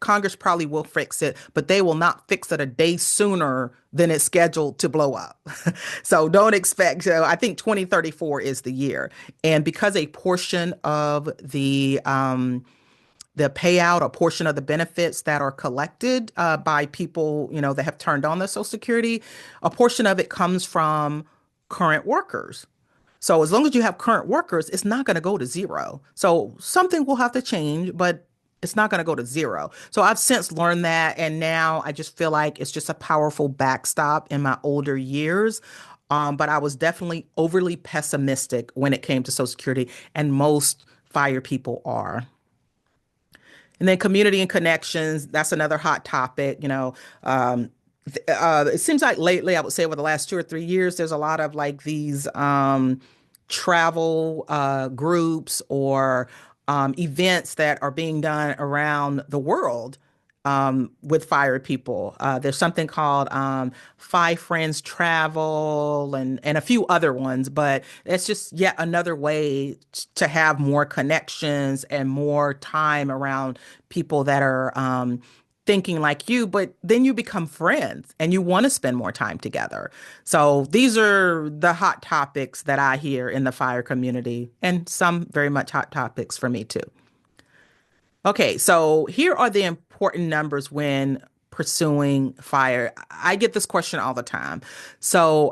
Congress probably will fix it, but they will not fix it a day sooner than it's scheduled to blow up. So don't expect. So I think 2034 is the year, and because a portion of the payout, a portion of the benefits that are collected by people, that have turned on their Social Security, a portion of it comes from current workers. So as long as you have current workers, it's not going to go to zero. So something will have to change, but it's not going to go to zero. So I've since learned that. And now I just feel like it's just a powerful backstop in my older years. But I was definitely overly pessimistic when it came to Social Security, and most fire people are. And then community and connections, that's another hot topic. It seems like lately, I would say over the last 2 or 3 years, there's a lot of like these travel groups or events that are being done around the world with fire people. There's something called Five Friends Travel and a few other ones, but it's just yet another way to have more connections and more time around people that are thinking like you, but then you become friends and you want to spend more time together. So these are the hot topics that I hear in the fire community, and some very much hot topics for me too. Okay, so here are the important numbers when pursuing fire. I get this question all the time. So,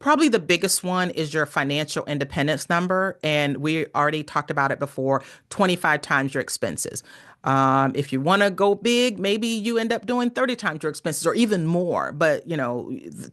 probably the biggest one is your financial independence number. And we already talked about it before, 25 times your expenses. If you want to go big, maybe you end up doing 30 times your expenses or even more. But,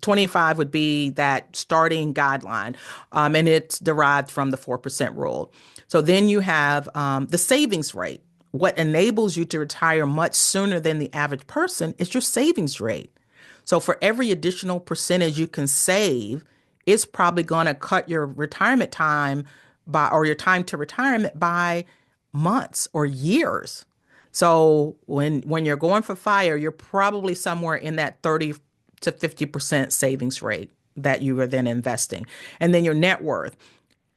25 would be that starting guideline. And it's derived from the 4% rule. So then you have the savings rate. What enables you to retire much sooner than the average person is your savings rate. So for every additional percentage you can save, it's probably going to cut your retirement time by, or your time to retirement by months or years. So when you're going for fire, you're probably somewhere in that 30 to 50% savings rate that you are then investing. And then your net worth.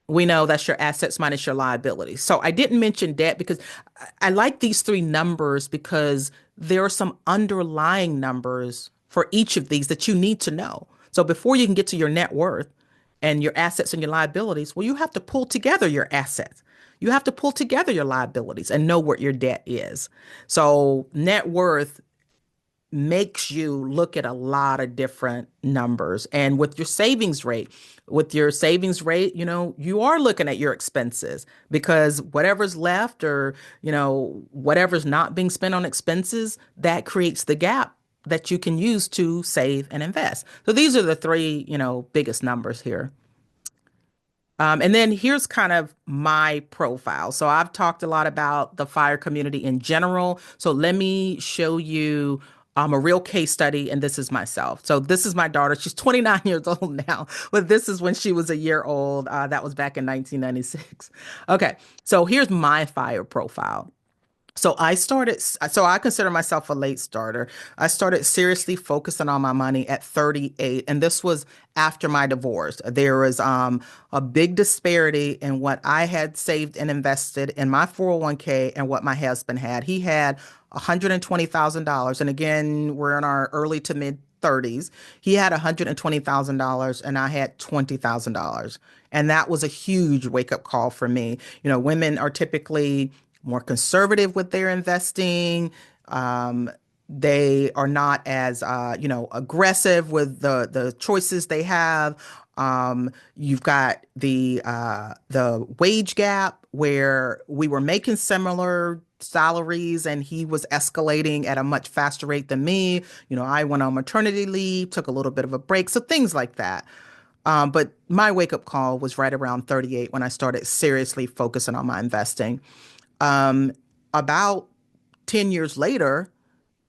We know that's your assets minus your liabilities. So I didn't mention debt because I like these three numbers because there are some underlying numbers for each of these that you need to know. So before you can get to your net worth and your assets and your liabilities, well, you have to pull together your assets. You have to pull together your liabilities and know what your debt is. So net worth makes you look at a lot of different numbers. And with your savings rate, you are looking at your expenses because whatever's left or, whatever's not being spent on expenses, that creates the gap that you can use to save and invest. So these are the three, biggest numbers here. And then here's kind of my profile. So I've talked a lot about the fire community in general. So let me show you a real case study, and this is myself. So this is my daughter. She's 29 years old now, but this is when she was a year old. That was back in 1996. Okay, so here's my fire profile. So I consider myself a late starter. I started seriously focusing on my money at 38, and this was after my divorce. There was a big disparity in what I had saved and invested in my 401k and what my husband had. He had $120,000, and again, we're in our early to mid 30s. He had $120,000 and I had $20,000. And that was a huge wake up call for me. Women are typically more conservative with their investing. Um, they are not as aggressive with the choices they have. You've got the wage gap where we were making similar salaries and he was escalating at a much faster rate than me. I went on maternity leave, took a little bit of a break, so things like that. But my wake up call was right around 38 when I started seriously focusing on my investing. Um, about 10 years later,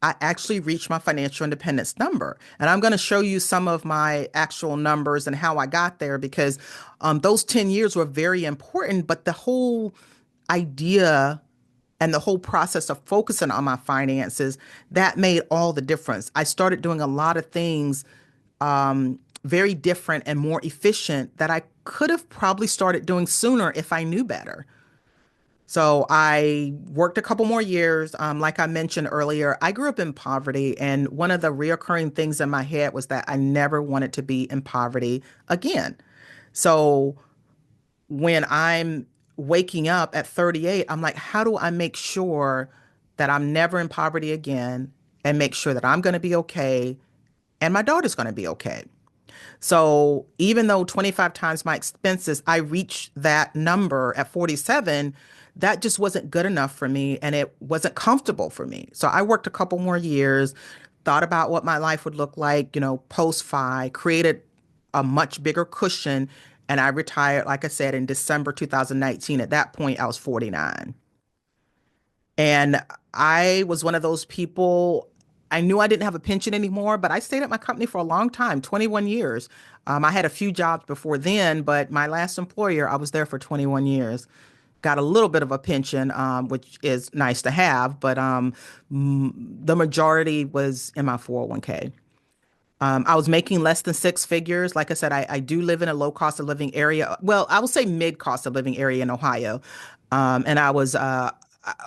I actually reached my financial independence number. And I'm going to show you some of my actual numbers and how I got there because those 10 years were very important. But the whole idea and the whole process of focusing on my finances, that made all the difference. I started doing a lot of things very different and more efficient that I could have probably started doing sooner if I knew better. So I worked a couple more years. Like I mentioned earlier, I grew up in poverty, and one of the reoccurring things in my head was that I never wanted to be in poverty again. So when I'm waking up at 38, I'm like, how do I make sure that I'm never in poverty again and make sure that I'm going to be okay and my daughter's going to be okay? So even though 25 times my expenses, I reached that number at 47, that just wasn't good enough for me and it wasn't comfortable for me. So I worked a couple more years, thought about what my life would look like, post FI, created a much bigger cushion, and I retired, like I said, in December 2019. At that point, I was 49. And I was one of those people, I knew I didn't have a pension anymore, but I stayed at my company for a long time, 21 years. I had a few jobs before then, but my last employer, I was there for 21 years. Got a little bit of a pension, which is nice to have, but the majority was in my 401k. I was making less than six figures. Like I said, I do live in a low cost of living area. Well, I will say mid cost of living area in Ohio. And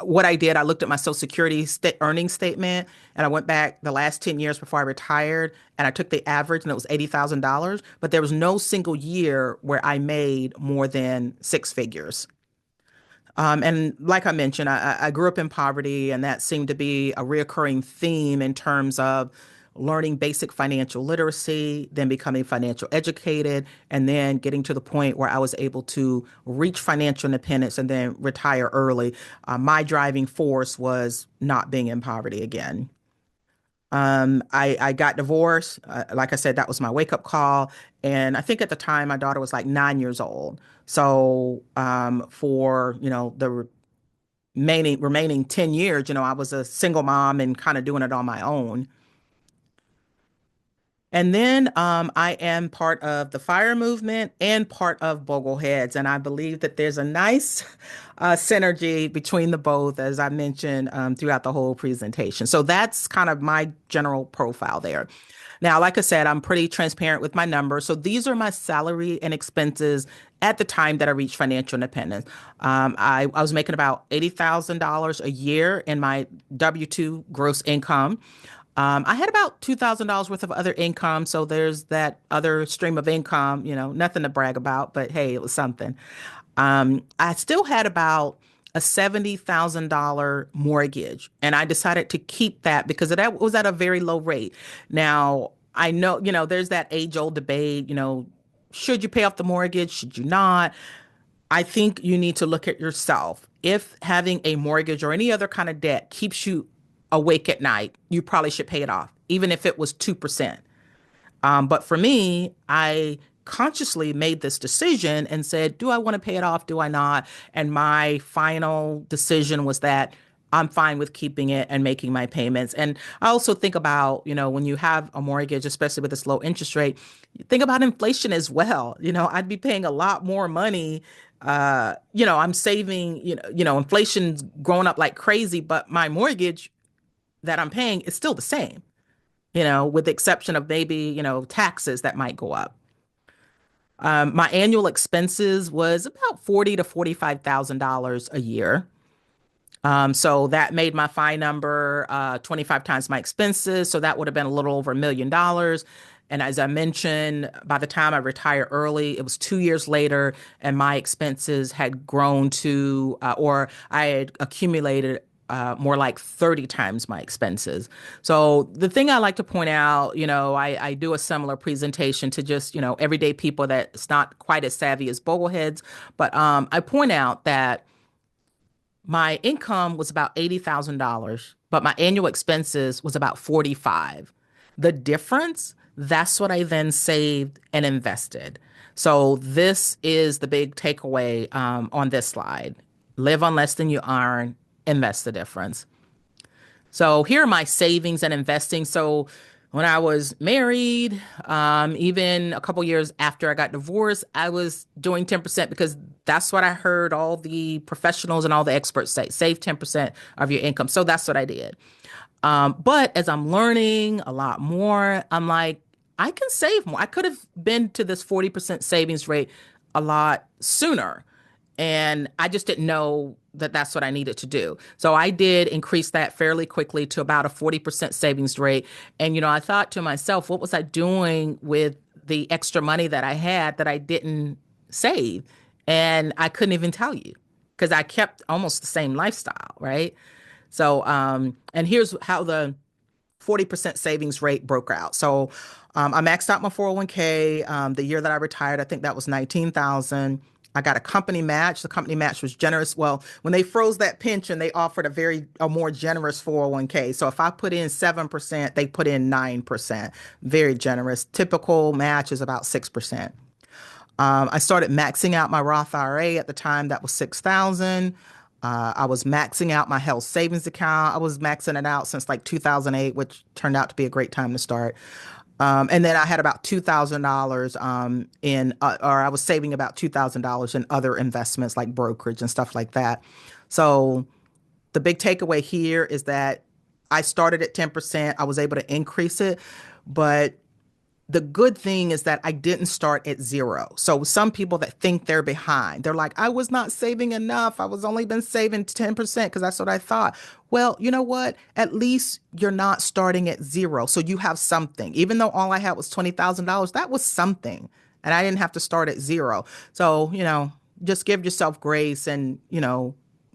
what I did, I looked at my Social Security earnings statement and I went back the last 10 years before I retired and I took the average and it was $80,000. But there was no single year where I made more than six figures. And like I mentioned, I grew up in poverty, and that seemed to be a reoccurring theme in terms of learning basic financial literacy, then becoming financial educated, and then getting to the point where I was able to reach financial independence and then retire early. My driving force was not being in poverty again. I got divorced. Like I said, that was my wake up call. And I think at the time my daughter was like 9 years old. So for the remaining 10 years, I was a single mom and kind of doing it on my own. And then I am part of the FIRE movement and part of Bogleheads. And I believe that there's a nice synergy between the both, as I mentioned throughout the whole presentation. So that's kind of my general profile there. Now, like I said, I'm pretty transparent with my numbers. So these are my salary and expenses at the time that I reached financial independence. I was making about $80,000 a year in my W-2 gross income. I had about $2,000 worth of other income. So there's that other stream of income, nothing to brag about, but hey, it was something. I still had about a $70,000 mortgage, and I decided to keep that because that was at a very low rate. Now, I know, there's that age-old debate, should you pay off the mortgage? Should you not? I think you need to look at yourself. If having a mortgage or any other kind of debt keeps you awake at night, you probably should pay it off, even if it was 2%. But for me, I consciously made this decision and said, do I want to pay it off? Do I not? And my final decision was that I'm fine with keeping it and making my payments. And I also think about, when you have a mortgage, especially with this low interest rate, think about inflation as well. I'd be paying a lot more money. I'm saving, inflation's growing up like crazy, but my mortgage that I'm paying is still the same, with the exception of maybe, taxes that might go up. My annual expenses was about $40 to $45,000 a year. So that made my FI number 25 times my expenses. So that would have been a little over $1 million. And as I mentioned, by the time I retired early, it was 2 years later, and my expenses had grown to, or I had accumulated more like 30 times my expenses. So the thing I like to point out, I do a similar presentation to just, everyday people that's not quite as savvy as Bogleheads, but I point out that my income was about $80,000, but my annual expenses was about 45. The difference, that's what I then saved and invested. So this is the big takeaway on this slide. Live on less than you earn, invest the difference. So here are my savings and investing. So when I was married, even a couple years after I got divorced, I was doing 10% because that's what I heard all the professionals and all the experts say, save 10% of your income. So that's what I did. But as I'm learning a lot more, I'm like, I can save more. I could have been to this 40% savings rate a lot sooner. And I just didn't know that that's what I needed to do. So I did increase that fairly quickly to about a 40% savings rate. And, I thought to myself, what was I doing with the extra money that I had that I didn't save? And I couldn't even tell you because I kept almost the same lifestyle, right? So, and here's how the 40% savings rate broke out. So I maxed out my 401k. The year that I retired, I think that was 19,000. I got a company match. The company match was generous. Well, when they froze that pension, they offered a more generous 401k. So if I put in 7%, they put in 9%. Very generous. Typical match is about 6%. I started maxing out my Roth IRA at the time. That was 6,000. I was maxing out my health savings account. I was maxing it out since like 2008, which turned out to be a great time to start. And then I had about $2,000 or I was saving about $2,000 in other investments like brokerage and stuff like that. So the big takeaway here is that I started at 10%. I was able to increase it, but the good thing is that I didn't start at zero. So some people that think they're behind, they're like, I was not saving enough. I was only been saving 10% because that's what I thought. Well, you know what? At least you're not starting at zero. So you have something. Even though all I had was $20,000, that was something. And I didn't have to start at zero. So, just give yourself grace and,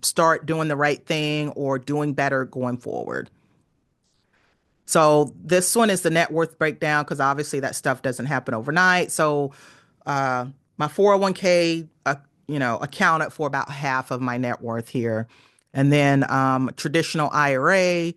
start doing the right thing or doing better going forward. So this one is the net worth breakdown because obviously that stuff doesn't happen overnight. So uh, my 401k, accounted for about half of my net worth here. And then traditional IRA,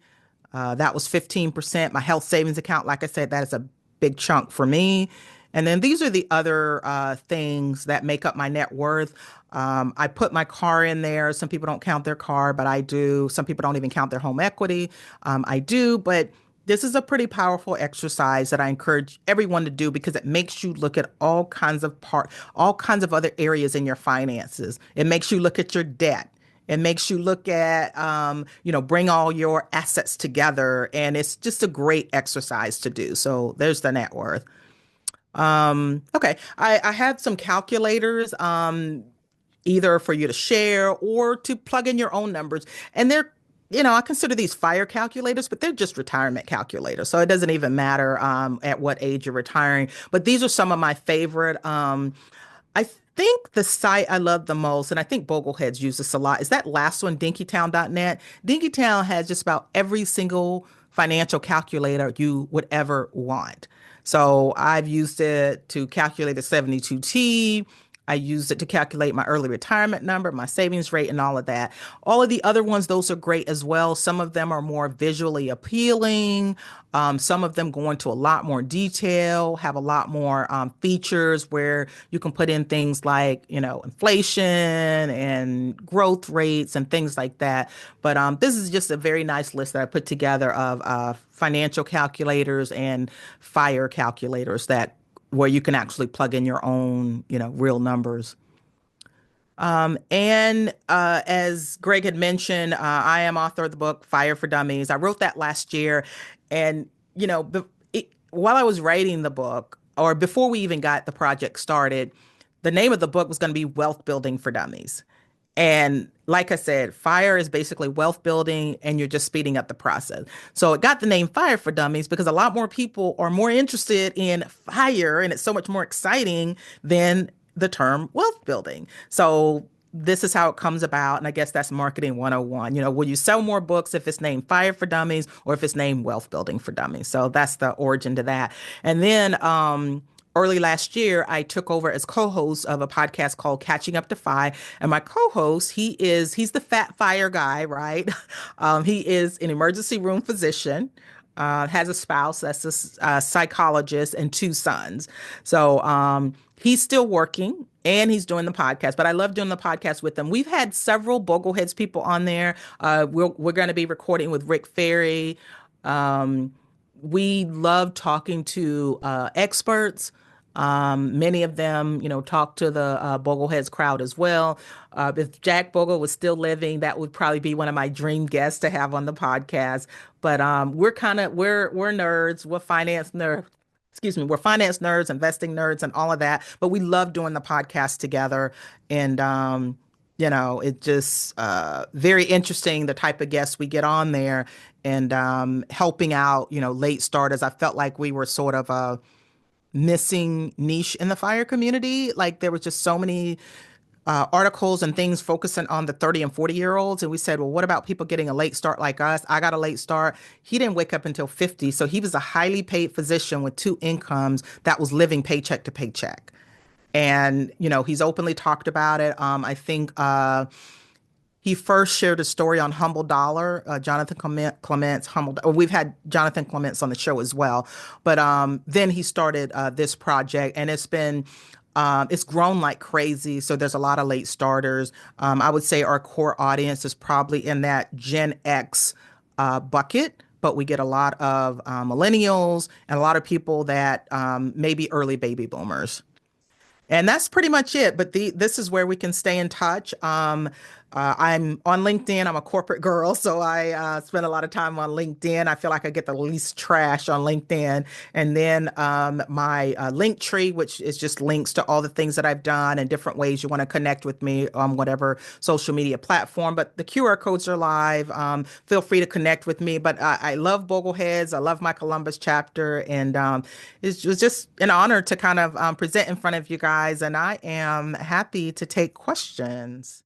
that was 15%. My health savings account, like I said, that is a big chunk for me. And then these are the other things that make up my net worth. I put my car in there. Some people don't count their car, but I do. Some people don't even count their home equity. I do, but this is a pretty powerful exercise that I encourage everyone to do because it makes you look at all kinds of other areas in your finances. It makes you look at your debt. It makes you look at, bring all your assets together, and it's just a great exercise to do. So there's the net worth. Okay, I had some calculators, either for you to share or to plug in your own numbers, and I consider these fire calculators, but they're just retirement calculators, so it doesn't even matter at what age you're retiring. But these are some of my favorite. I think the site I love the most, and I think Bogleheads use this a lot, is that last one, dinkytown.net. Dinkytown has just about every single financial calculator you would ever want. So I've used it to calculate the 72T. I used it to calculate my early retirement number, my savings rate, and all of that. All of the other ones, those are great as well. Some of them are more visually appealing. Some of them go into a lot more detail, have a lot more features where you can put in things like, inflation and growth rates and things like that. But this is just a very nice list that I put together of financial calculators and fire calculators that where you can actually plug in your own, real numbers. And as Greg had mentioned, I am author of the book Fire for Dummies. I wrote that last year, and while I was writing the book, or before we even got the project started, the name of the book was going to be Wealth Building for Dummies. And like I said, fire is basically wealth building, and you're just speeding up the process. So it got the name Fire for Dummies because a lot more people are more interested in fire, and it's so much more exciting than the term wealth building. So this is how it comes about. And I guess that's marketing 101. Will you sell more books if it's named Fire for Dummies or if it's named Wealth Building for Dummies? So that's the origin to that. And then, early last year, I took over as co-host of a podcast called Catching Up to F.I. And my co-host, he's the fat fire guy, right? He is an emergency room physician, has a spouse that's a psychologist and two sons. So he's still working and he's doing the podcast, but I love doing the podcast with him. We've had several Bogleheads people on there. We're going to be recording with F.I.R.E. We love talking to experts. Many of them, talk to the Bogleheads crowd as well. If Jack Bogle was still living, that would probably be one of my dream guests to have on the podcast. But we're nerds, we're finance nerds. Excuse me, we're finance nerds, investing nerds, and all of that. But we love doing the podcast together, and it just very interesting the type of guests we get on there, and helping out, late starters. I felt like we were sort of a missing niche in the fire community. Like there was just so many articles and things focusing on the 30 and 40-year olds. And we said, well, what about people getting a late start like us? I got a late start. He didn't wake up until 50. So he was a highly paid physician with two incomes that was living paycheck to paycheck. And, he's openly talked about it. I think he first shared a story on Humble Dollar, Jonathan Clements, Humble. Or we've had Jonathan Clements on the show as well, but then he started this project, and it's grown like crazy. So there's a lot of late starters. I would say our core audience is probably in that Gen X bucket, but we get a lot of millennials and a lot of people that maybe early baby boomers. And that's pretty much it. But this is where we can stay in touch. I'm on LinkedIn. I'm a corporate girl, so I spend a lot of time on LinkedIn. I feel like I get the least trash on LinkedIn. And then my link tree, which is just links to all the things that I've done and different ways you want to connect with me on whatever social media platform. But the QR codes are live. Feel free to connect with me. But I love Bogleheads. I love my Columbus chapter. And it was just an honor to kind of present in front of you guys. And I am happy to take questions.